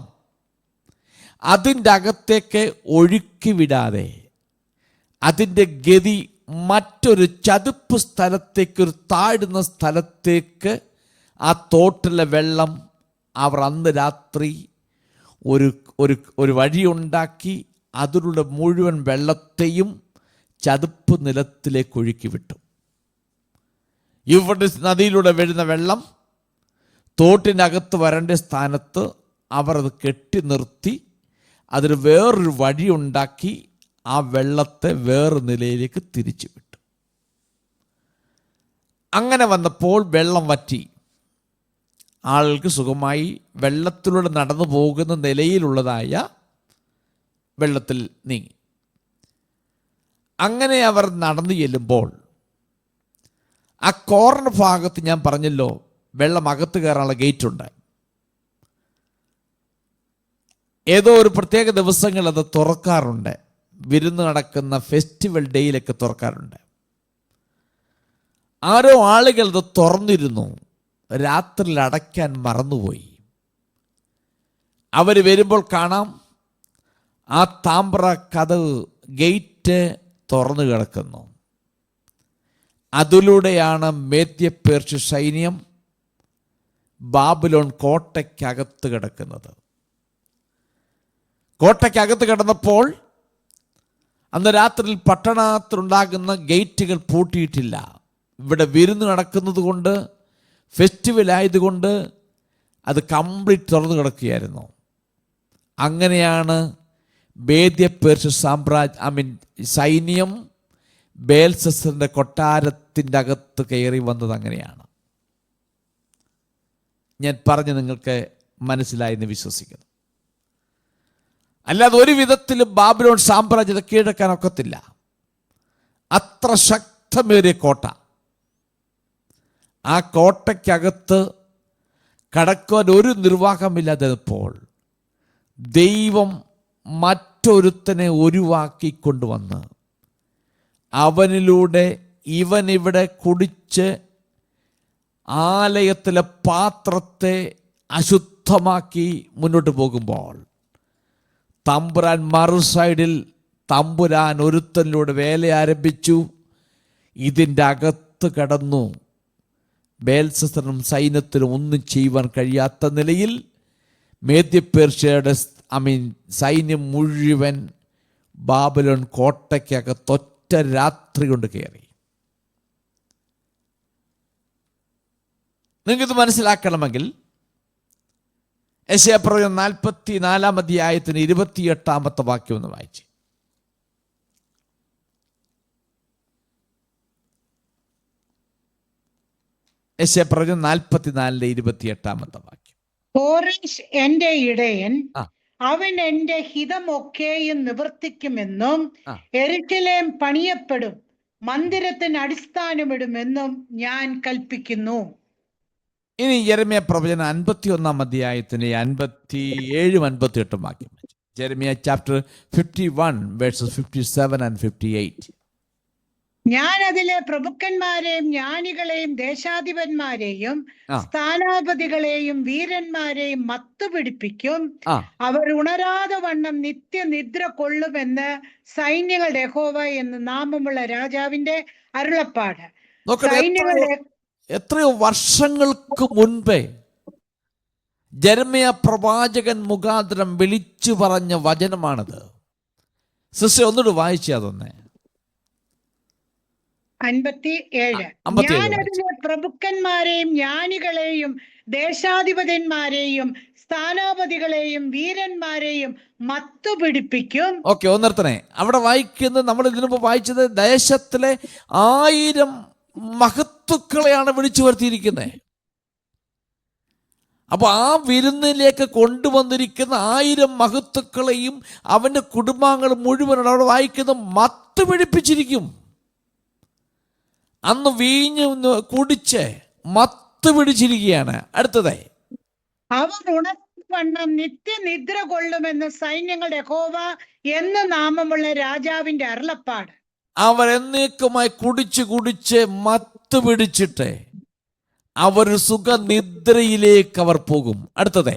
അതിൻ്റെ അകത്തേക്ക് ഒഴുക്കി വിടാതെ അതിൻ്റെ ഗതി മറ്റൊരു ചതുപ്പ് സ്ഥലത്തേക്ക്, ഒരു താഴ്ന്ന സ്ഥലത്തേക്ക് ആ തോട്ടിലെ വെള്ളം അവർ അന്ന് രാത്രി ഒരു വഴിയുണ്ടാക്കി അതിലുള്ള മുഴുവൻ വെള്ളത്തെയും ചതുപ്പ് നിലത്തിലേക്ക് ഒഴുക്കി വിട്ടു. യൂഫ്രട്ടീസ് നദിയിലൂടെ വരുന്ന വെള്ളം തോട്ടിനകത്ത് വരേണ്ട സ്ഥാനത്ത് അവർ അത് കെട്ടി നിർത്തി അതിന് വേറൊരു വഴിയുണ്ടാക്കി ആ വെള്ളത്തെ വേറൊരു നിലയിലേക്ക് തിരിച്ചു വിട്ടു. അങ്ങനെ വന്നപ്പോൾ വെള്ളം വറ്റി. ആളുകൾക്ക് സുഖമായി വെള്ളത്തിലൂടെ നടന്നു പോകുന്ന നിലയിലുള്ളതായ വെള്ളത്തിൽ നീങ്ങി. അങ്ങനെ അവർ നടന്നു ചെല്ലുമ്പോൾ ആ കോർണർ ഭാഗത്ത് ഞാൻ പറഞ്ഞല്ലോ വെള്ളം അകത്ത് കയറാനുള്ള ഗേറ്റുണ്ട്. ഏതോ ഒരു പ്രത്യേക ദിവസങ്ങൾ അത് തുറക്കാറുണ്ട്. വിരുന്ന് നടക്കുന്ന ഫെസ്റ്റിവൽ ഡേയിലൊക്കെ തുറക്കാറുണ്ട്. ആരോ ആളുകൾ അത് തുറന്നിരുന്നു. രാത്രിയിൽ അടയ്ക്കാൻ മറന്നുപോയി. അവർ വരുമ്പോൾ കാണാം ആ താമ്ര കതവ് ഗേറ്റ് തുറന്നു കിടക്കുന്നു. അതിലൂടെയാണ് മേദ്യ പേർഷ്യ സൈന്യം ബാബിലോൺ കോട്ടയ്ക്കകത്ത് കിടക്കുന്നത്. കോട്ടയ്ക്കകത്ത് കിടന്നപ്പോൾ അന്ന് രാത്രിയിൽ പട്ടണത്തിലുണ്ടാകുന്ന ഗേറ്റുകൾ പൂട്ടിയിട്ടില്ല. ഇവിടെ വിരുന്ന് നടക്കുന്നത് കൊണ്ട്, ഫെസ്റ്റിവൽ ആയതുകൊണ്ട് അത് കംപ്ലീറ്റ് തുറന്നു കിടക്കുകയായിരുന്നു. അങ്ങനെയാണ് മേദ്യ പേർഷ്യ സൈന്യം ബേൽശസ്സറിൻ്റെ കൊട്ടാരത്തിൻ്റെ അകത്ത് കയറി വന്നത്. അങ്ങനെയാണ്. ഞാൻ പറഞ്ഞ് നിങ്ങൾക്ക് മനസ്സിലായെന്ന് വിശ്വസിക്കുന്നു. അല്ലാതെ ഒരു വിധത്തിലും ബാബിലോൺ സാമ്രാജ്യത്തെ കീഴടക്കാൻ ഒക്കത്തില്ല. അത്ര ശക്തമേറിയ കോട്ട. ആ കോട്ടയ്ക്കകത്ത് കടക്കുവാൻ ഒരു നിർവാഹമില്ലാത്തപ്പോൾ ദൈവം മറ്റൊരുത്തനെ ഒഴിവാക്കിക്കൊണ്ടുവന്ന് അവനിലൂടെ ഇവനിവിടെ കുടിച്ച് ആലയത്തിലെ പാത്രത്തെ അശുദ്ധമാക്കി മുന്നോട്ട് പോകുമ്പോൾ തമ്പുരാൻ മറു സൈഡിൽ തമ്പുരാൻ ഒരുത്തനിലൂടെ വേല ആരംഭിച്ചു. ഇതിൻ്റെ അകത്ത് കടന്നു. ബേൽസസറിനും സൈന്യത്തിനും ഒന്നും ചെയ്യുവാൻ കഴിയാത്ത നിലയിൽ മേദ്യപേർഷ്യയുടെ സൈന്യം മുഴുവൻ ബാബിലോൺ കോട്ടയ്ക്കകത്തൊറ്റ രാത്രി കൊണ്ട് കയറി. നിങ്ങൾക്കിത് മനസ്സിലാക്കണമെങ്കിൽ യെശയ്യാപ്രവചനം 44 അധ്യായത്തിന് 28 വാക്യം ഒന്ന് വായിച്ച്. യെശയ്യാപ്രവചനം 44:28 വാക്യം. കോരേശ് എന്റെ ഇടയൻ, അവൻ എന്റെ ഹിതമൊക്കെയും നിവർത്തിക്കുമെന്നും യെരൂശലേം പണിയപ്പെടും, മന്ദിരത്തിന് അടിസ്ഥാനമിടുമെന്നും ഞാൻ കൽപ്പിക്കുന്നു. ഇനി യെരമ്യാ പ്രവചനം 51 അധ്യായത്തിന് 57 58 വാക്യം. യെരമ്യാ ചാപ്റ്റർ 51 വേഴ്സസ് 57 and 58. ഞാൻ അതിലെ പ്രഭുക്കന്മാരെയും ജ്ഞാനികളെയും ദേശാധിപന്മാരെയും സ്ഥാനാപതികളെയും വീരന്മാരെയും മത്തുപിടിപ്പിക്കും. അവർ ഉണരാതെ വണ്ണം നിത്യനിദ്ര കൊള്ളുമെന്ന് സൈന്യങ്ങളുടെ യഹോവ എന്ന് നാമമുള്ള രാജാവിന്റെ അരുളപ്പാട്. സൈന്യങ്ങളുടെ എത്രയോ വർഷങ്ങൾക്ക് മുൻപേ യെരമ്യാ പ്രവാചകൻ മുഖാന്തരം വിളിച്ചു പറഞ്ഞ വചനമാണത്. സിസ്റ്റർ ഒന്നുകൂടി വായിച്ചേ അതൊന്നേ. 57. ഞാനതിലെ പ്രഭുക്കന്മാരെയും ജ്ഞാനികളെയും ദേശാധിപതിന്മാരെയും സ്ഥാനാപതികളെയും വീരന്മാരെയും മത്തുപിടിപ്പിക്കും. ഓക്കെ, ഒന്ന് നിർത്തണേ. അവിടെ വായിക്കുന്നത്, നമ്മൾ ഇതിനു മുമ്പ് വായിച്ചത് ദേശത്തിലെ 1000 മഹത്തുക്കളെയാണ് വിളിച്ചു വരുത്തിയിരിക്കുന്നത്. അപ്പൊ ആ വിരുന്നിലേക്ക് കൊണ്ടുവന്നിരിക്കുന്ന 1000 മഹത്തുക്കളെയും അവന്റെ കുടുംബാംഗങ്ങൾ മുഴുവനും അവിടെ വായിക്കുന്നത് മത്ത് പിടിപ്പിച്ചിരിക്കും. അന്ന് വീഞ്ഞ് കുടിച്ച് മത്ത് പിടിച്ചിരിക്കുകയാണ്. അടുത്തത്, അവർ ഉണർവണ്ണം നിത്യനിദ്ര കൊള്ളുമെന്ന് സൈന്യങ്ങളുടെ യഹോവ എന്ന് നാമമുള്ള രാജാവിന്റെ അരുളപ്പാട്. അവർ എന്നേക്കുമായി കുടിച്ച് കുടിച്ച് മത്ത് പിടിച്ചിട്ട് അവർ സുഖനിദ്രയിലേക്ക് അവർ പോകും. അടുത്തത്,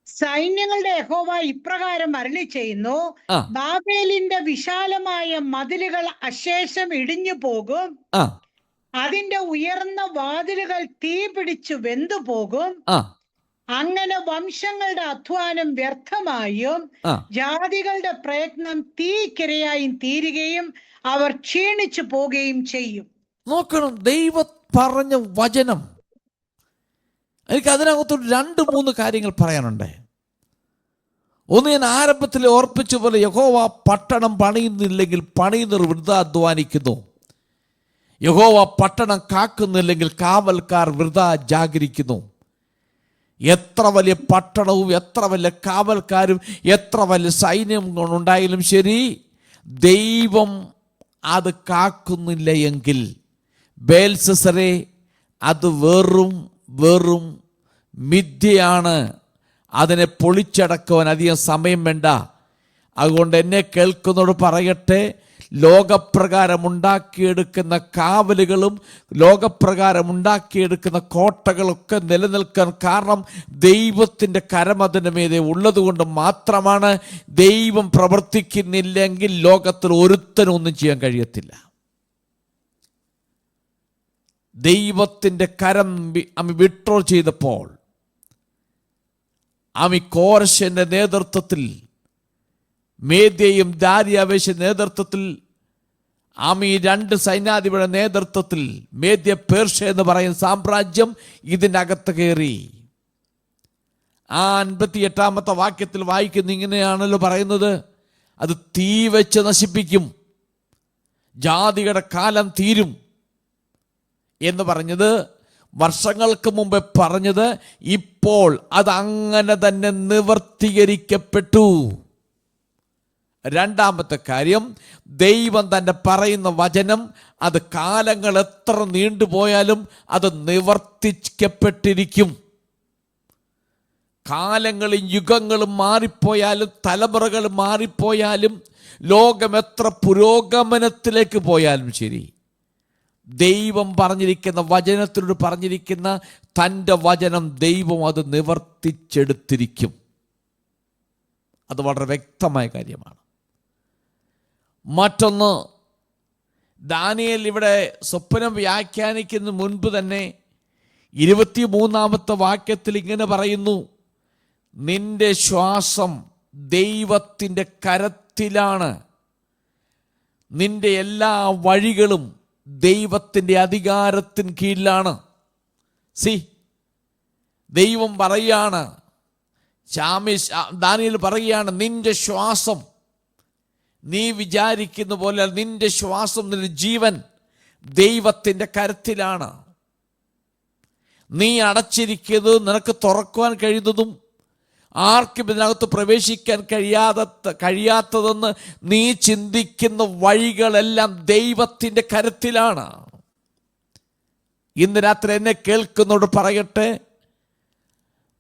സൈന്യങ്ങളുടെ യഹോവ ഇപ്രകാരം അരുളി ചെയ്യുന്നു, ബാബേലിന്റെ വിശാലമായ മതിലുകൾ അശേഷം ഇടിഞ്ഞു പോകും, അതിന്റെ ഉയർന്ന വാതിലുകൾ തീ പിടിച്ചു വെന്തു പോകും. അങ്ങനെ വംശങ്ങളുടെ അധ്വാനം വ്യർത്ഥമായും ജാതികളുടെ പ്രയത്നം തീക്കിരയായും തീരുകയും അവർ ക്ഷീണിച്ചു പോവുകയും ചെയ്യും. നോക്കണം, ദൈവം പറഞ്ഞ വചനം. എനിക്ക് അതിനകത്ത് 2-3 കാര്യങ്ങൾ പറയാനുണ്ട്. ഒന്ന്, ഞാൻ ആരംഭത്തിൽ ഓർപ്പിച്ച പോലെ യഹോവ പട്ടണം പണിയുന്നില്ലെങ്കിൽ പണിയുന്നവർ വൃഥ അധ്വാനിക്കുന്നു. യഹോവ പട്ടണം കാക്കുന്നില്ലെങ്കിൽ കാവൽക്കാർ വൃഥ ജാഗരിക്കുന്നു. എത്ര വലിയ പട്ടണവും എത്ര വലിയ കാവൽക്കാരും എത്ര വലിയ സൈന്യം ഉണ്ടായാലും ശരി, ദൈവം അത് കാക്കുന്നില്ല എങ്കിൽ ബേൽസസറേ, അത് വെറും മിഥ്യയാണ്. അതിനെ പൊളിച്ചടക്കുവാൻ അധികം സമയം വേണ്ട. അതുകൊണ്ട് എന്നെ കേൾക്കുന്നതോട് പറയട്ടെ, ലോകപ്രകാരം ഉണ്ടാക്കിയെടുക്കുന്ന കാവലുകളും ലോകപ്രകാരം ഉണ്ടാക്കിയെടുക്കുന്ന കോട്ടകളൊക്കെ നിലനിൽക്കാൻ കാരണം ദൈവത്തിൻ്റെ കരം അതിൻ്റെ മീതെ ഉള്ളതുകൊണ്ട് മാത്രമാണ്. ദൈവം പ്രവർത്തിക്കുന്നില്ലെങ്കിൽ ലോകത്തിൽ ഒരുത്തനും ഒന്നും ചെയ്യാൻ കഴിയത്തില്ല. ദൈവത്തിൻ്റെ കരം വിഡ്രോ ചെയ്തപ്പോൾ കോരശന്റെ നേതൃത്വത്തിൽ, മേദ്യയും ദാര്യാവേശ നേതൃത്വത്തിൽ, 2 സൈന്യാധിപരുടെ നേതൃത്വത്തിൽ മേദ്യ പേർഷ്യ എന്ന് പറയുന്ന സാമ്രാജ്യം ഇതിനകത്ത് കയറി. 58 വാക്യത്തിൽ വായിക്കുന്ന ഇങ്ങനെയാണല്ലോ പറയുന്നത്, അത് തീ വെച്ച് നശിപ്പിക്കും, ജാതികളുടെ കാലം തീരും എന്ന് പറഞ്ഞത് വർഷങ്ങൾക്ക് മുമ്പേ പറഞ്ഞത് ഇപ്പോൾ അത് അങ്ങനെ തന്നെ നിവർത്തീകരിക്കപ്പെട്ടു. രണ്ടാമത്തെ കാര്യം, ദൈവം തന്നെ പറയുന്ന വചനം അത് കാലങ്ങൾ എത്ര നീണ്ടുപോയാലും അത് നിവർത്തിക്കപ്പെട്ടിരിക്കും. കാലങ്ങളും യുഗങ്ങളും മാറിപ്പോയാലും തലമുറകൾ മാറിപ്പോയാലും ലോകം എത്ര പുരോഗമനത്തിലേക്ക് പോയാലും ശരി, ദൈവം പറഞ്ഞിരിക്കുന്ന വചനത്തിനോട് പറഞ്ഞിരിക്കുന്ന തൻ്റെ വചനം ദൈവം അത് നിവർത്തിച്ചെടുത്തിരിക്കും. അത് വളരെ വ്യക്തമായ കാര്യമാണ്. മറ്റൊന്ന്, ദാനിയേൽ ഇവിടെ സ്വപ്നം വ്യാഖ്യാനിക്കുന്ന മുൻപ് തന്നെ 23-ാമത്തെ വാക്യത്തിൽ ഇങ്ങനെ പറയുന്നു, നിന്റെ ശ്വാസം ദൈവത്തിൻ്റെ കരത്തിലാണ്, നിന്റെ എല്ലാ വഴികളും ദൈവത്തിൻ്റെ അധികാരത്തിന് കീഴിലാണ്. ദൈവം പറയാണ്, ദാനിയേൽ പറയുകയാണ്, നിന്റെ ശ്വാസം നീ വിചാരിക്കുന്ന പോലെ നിന്റെ ശ്വാസം, നിന്റെ ജീവൻ ദൈവത്തിൻ്റെ കരത്തിലാണ്. നീ അടച്ചിരിക്കുന്നത്, നിനക്ക് തുറക്കുവാൻ കഴിയുന്നതും ആർക്കും ഇതിനകത്ത് പ്രവേശിക്കാൻ കഴിയാത്തതെന്ന് നീ ചിന്തിക്കുന്ന വഴികളെല്ലാം ദൈവത്തിൻ്റെ കരത്തിലാണ്. ഇന്ന് രാത്രി എന്നെ കേൾക്കുന്നവരോട് പറയട്ടെ,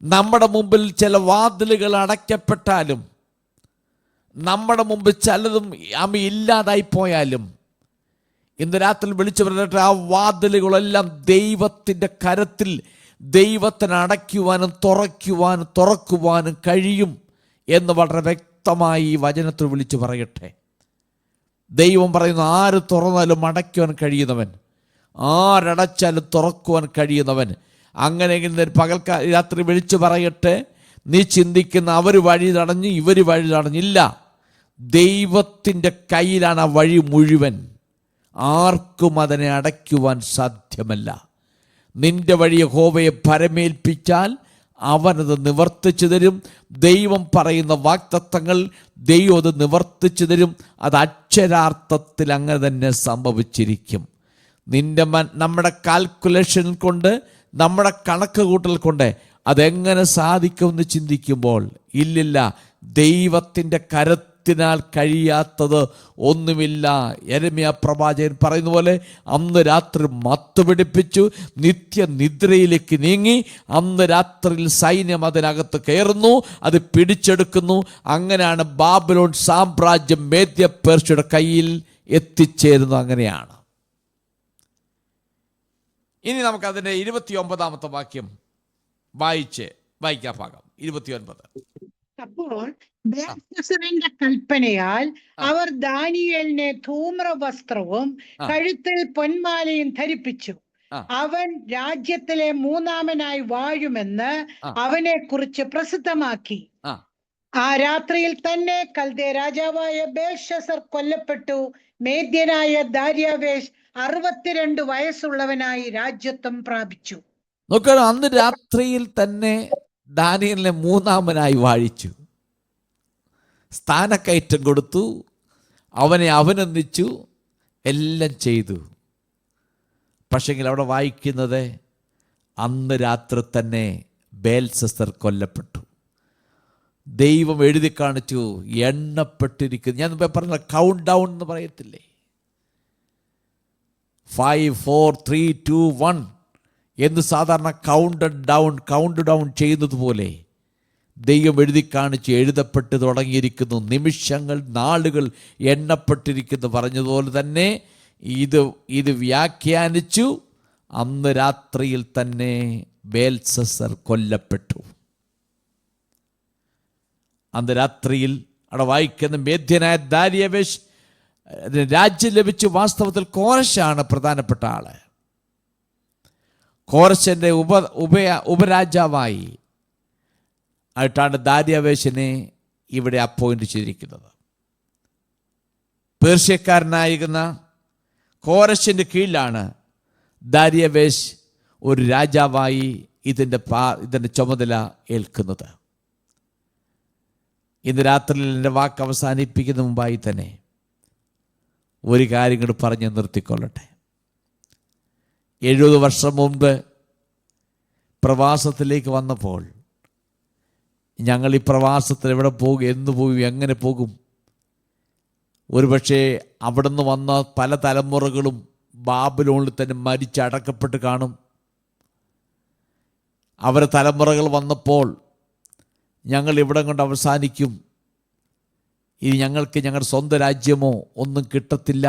നമ്മുടെ മുമ്പിൽ ചില വാതിലുകൾ അടയ്ക്കപ്പെട്ടാലും, നമ്മുടെ മുമ്പിൽ ചിലതും ഇല്ലാതായി പോയാലും, ഇന്ന് രാത്രി വിളിച്ചു പറഞ്ഞിട്ട് ആ വാതിലുകളെല്ലാം ദൈവത്തിൻ്റെ കരത്തിൽ, ദൈവത്തിന് അടയ്ക്കുവാനും തുറക്കുവാനും കഴിയും എന്ന് വളരെ വ്യക്തമായി ഈ വചനത്തിൽ വിളിച്ചു പറയട്ടെ. ദൈവം പറയുന്നു, ആര് തുറന്നാലും അടയ്ക്കുവാൻ കഴിയുന്നവൻ, ആരടച്ചാലും തുറക്കുവാൻ കഴിയുന്നവൻ. അങ്ങനെയെങ്കിൽ രാത്രി വിളിച്ചു പറയട്ടെ, നീ ചിന്തിക്കുന്ന അവർ വഴി തടഞ്ഞു, ഇവർ വഴി തടഞ്ഞില്ല. ദൈവത്തിൻ്റെ കയ്യിലാണ് ആ വഴി മുഴുവൻ. ആർക്കും അതിനെ അടയ്ക്കുവാൻ സാധ്യമല്ല. നിന്റെ വഴി യഹോവയെ ഭരമേൽപ്പിച്ചാൽ അവനത് നിവർത്തിച്ചു തരും. ദൈവം പറയുന്ന വാഗ്ദത്തങ്ങൾ ദൈവം അത് നിവർത്തിച്ചു തരും. അത് അക്ഷരാർത്ഥത്തിൽ അങ്ങനെ തന്നെ സംഭവിച്ചിരിക്കും. നമ്മുടെ കാൽക്കുലേഷൻ കൊണ്ട്, നമ്മുടെ കണക്ക് കൂട്ടൽ കൊണ്ട് അതെങ്ങനെ സാധിക്കുമെന്ന് ചിന്തിക്കുമ്പോൾ, ഇല്ലില്ല, ദൈവത്തിൻ്റെ കരത്തിനാൽ കഴിയാത്തത് ഒന്നുമില്ല. യെരമ്യാ പ്രവാചകൻ പറയുന്ന പോലെ, അന്ന് രാത്രി മത്ത് പിടിപ്പിച്ചു, നിത്യനിദ്രയിലേക്ക് നീങ്ങി. അന്ന് രാത്രിയിൽ സൈന്യം അതിനകത്ത് കയറുന്നു, അത് പിടിച്ചെടുക്കുന്നു. അങ്ങനെയാണ് ബാബിലോൺ സാമ്രാജ്യം മേദ്യ പേർഷ്യയുടെ കയ്യിൽ എത്തിച്ചേരുന്നത്. അങ്ങനെയാണ്. ഇനി നമുക്കതിൻ്റെ 29-ാമത്തെ വാക്യം വായിക്കാം. ഭാഗം 29. അപ്പോൾ ബേൽശസ്സറിന്റെ കൽപ്പനയാൽ അവർ ദാനിയേലിനെ ധൂമ്രവസ്ത്രവും കഴുത്തിൽ പൊന്മാലയും ധരിപ്പിച്ചു. അവൻ രാജ്യത്തിലെ മൂന്നാമനായി വാഴുമെന്ന് അവനെ കുറിച്ച് പ്രസിദ്ധമാക്കി. ആ രാത്രിയിൽ തന്നെ കൽദേ രാജാവായ ബേൽശസ്സർ കൊല്ലപ്പെട്ടു. മേദ്യനായ ദാര്യാവേശ് 62 വയസ്സുള്ളവനായി രാജ്യത്വം പ്രാപിച്ചു. നോക്കണം, അന്ന് രാത്രിയിൽ തന്നെ ദാനിയേലിനെ മൂന്നാമനായി വാഴിച്ചു, സ്ഥാനക്കയറ്റം കൊടുത്തു, അവനെ അഭിനന്ദിച്ചു, എല്ലാം ചെയ്തു. പക്ഷെങ്കിൽ അവിടെ വായിക്കുന്നത്, അന്ന് രാത്രി തന്നെ ബേൽശസ്സർ കൊല്ലപ്പെട്ടു. ദൈവം എഴുതി കാണിച്ചു, എണ്ണപ്പെട്ടിരിക്കുന്നു. ഞാൻ പറഞ്ഞ കൗണ്ട് ഡൗൺ എന്ന് പറയത്തില്ലേ, 5 4 3 2 1 എന്ന് സാധാരണ കൗണ്ട് ഡൗൺ ചെയ്യുന്നത് പോലെ ദൈവം എഴുതി കാണിച്ച് എഴുതപ്പെട്ട് തുടങ്ങിയിരിക്കുന്നു. നിമിഷങ്ങൾ, നാളുകൾ എണ്ണപ്പെട്ടിരിക്കുന്നു. പറഞ്ഞതുപോലെ തന്നെ ഇത് വ്യാഖ്യാനിച്ചു. അന്ന് രാത്രിയിൽ തന്നെ ബേൽശസ്സർ കൊല്ലപ്പെട്ടു. അന്ന് രാത്രിയിൽ അവിടെ വായിക്കുന്ന മേദ്യനായ ദാര്യാവേശ് രാജ്യം ലഭിച്ചു. വാസ്തവത്തിൽ കോരശാണ് പ്രധാനപ്പെട്ട ആള്. കോരശന്റെ ഉപരാജാവായി ആയിട്ടാണ് ദാര്യാവേശിനെ ഇവിടെ അപ്പോയിന്റ് ചെയ്തിരിക്കുന്നത്. പേർഷ്യക്കാരനായിരുന്ന കോരശിൻ്റെ കീഴിലാണ് ദാര്യാവേശ് ഒരു രാജാവായി ഇതിൻ്റെ ചുമതല ഏൽക്കുന്നത്. ഇന്ന് രാത്രിയിൽ എൻ്റെ വാക്ക് അവസാനിപ്പിക്കുന്ന മുമ്പായി തന്നെ ഒരു കാര്യം കൂടി പറഞ്ഞ് നിർത്തിക്കൊള്ളട്ടെ. 70 വർഷം മുമ്പ് പ്രവാസത്തിലേക്ക് വന്നപ്പോൾ ഞങ്ങൾ ഈ പ്രവാസത്തിൽ എവിടെ പോകും, എന്ന് പോകും, എങ്ങനെ പോകും? ഒരുപക്ഷെ അവിടുന്ന് വന്ന പല തലമുറകളും ബാബിലോണിൽ തന്നെ മരിച്ചടക്കപ്പെട്ട് കാണും. അവരുടെ തലമുറകൾ വന്നപ്പോൾ ഞങ്ങൾ ഇവിടം കൊണ്ട് അവസാനിക്കും, ഇനി ഞങ്ങൾക്ക് ഞങ്ങളുടെ സ്വന്തം രാജ്യമോ ഒന്നും കിട്ടത്തില്ല,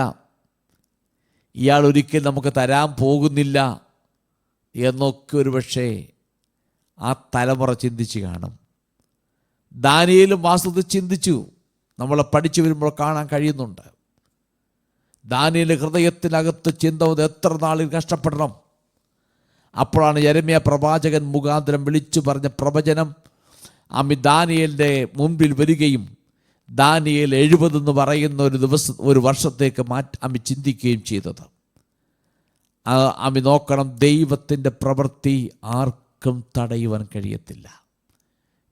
ഇയാൾ ഒരിക്കലും നമുക്ക് തരാൻ പോകുന്നില്ല എന്നൊക്കെ ഒരു പക്ഷേ ആ തലമുറ ചിന്തിച്ച് കാണും. ദാനിയേലും വാസ്തവത്തിൽ ചിന്തിച്ചു. നമ്മളെ പഠിച്ചു വരുമ്പോൾ കാണാൻ കഴിയുന്നുണ്ട്. ദാനിയേലിന്റെ ഹൃദയത്തിനകത്ത് ചിന്ത വന്ന് എത്ര നാളിൽ കഷ്ടപ്പെടണം. അപ്പോഴാണ് യെരമ്യാ പ്രവാചകൻ മുഖാന്തരം വിളിച്ചു പറഞ്ഞ പ്രവചനം ദാനിയേലിന്റെ മുമ്പിൽ വരികയും ദാനിയേൽ 70 എന്ന് പറയുന്ന ഒരു വർഷത്തേക്ക് ചിന്തിക്കുകയും ചെയ്തത്. നോക്കണം, ദൈവത്തിൻ്റെ പ്രവൃത്തി ആർക്കും തടയുവാൻ കഴിയത്തില്ല.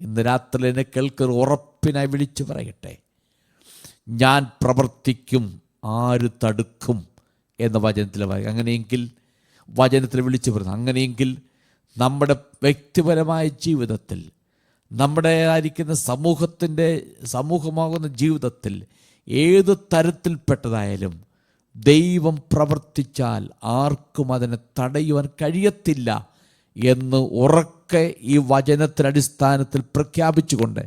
ഇന്ന് രാത്രി എന്നെ കേൾക്കൊരു ഉറപ്പിനായി വിളിച്ചു പറയട്ടെ, ഞാൻ പ്രവർത്തിക്കും, ആര് തടുക്കും എന്ന വചനത്തിൽ പറയും. അങ്ങനെയെങ്കിൽ വചനത്തിൽ വിളിച്ചു പറയുന്നു. അങ്ങനെയെങ്കിൽ നമ്മുടെ വ്യക്തിപരമായ ജീവിതത്തിൽ, നമ്മുടെ ആയിരിക്കുന്ന സമൂഹമാകുന്ന ജീവിതത്തിൽ ഏത് തരത്തിൽപ്പെട്ടതായാലും ദൈവം പ്രവർത്തിച്ചാൽ ആർക്കും അതിനെ തടയുവാൻ കഴിയത്തില്ല എന്ന് ഉറക്കെ ഈ വചനത്തിനടിസ്ഥാനത്തിൽ പ്രഖ്യാപിച്ചുകൊണ്ട്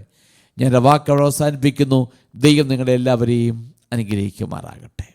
ഞാൻ വാക്കുകൾ അവസാനിപ്പിക്കുന്നു. ദൈവം നിങ്ങളെല്ലാവരെയും അനുഗ്രഹിക്കുമാറാകട്ടെ.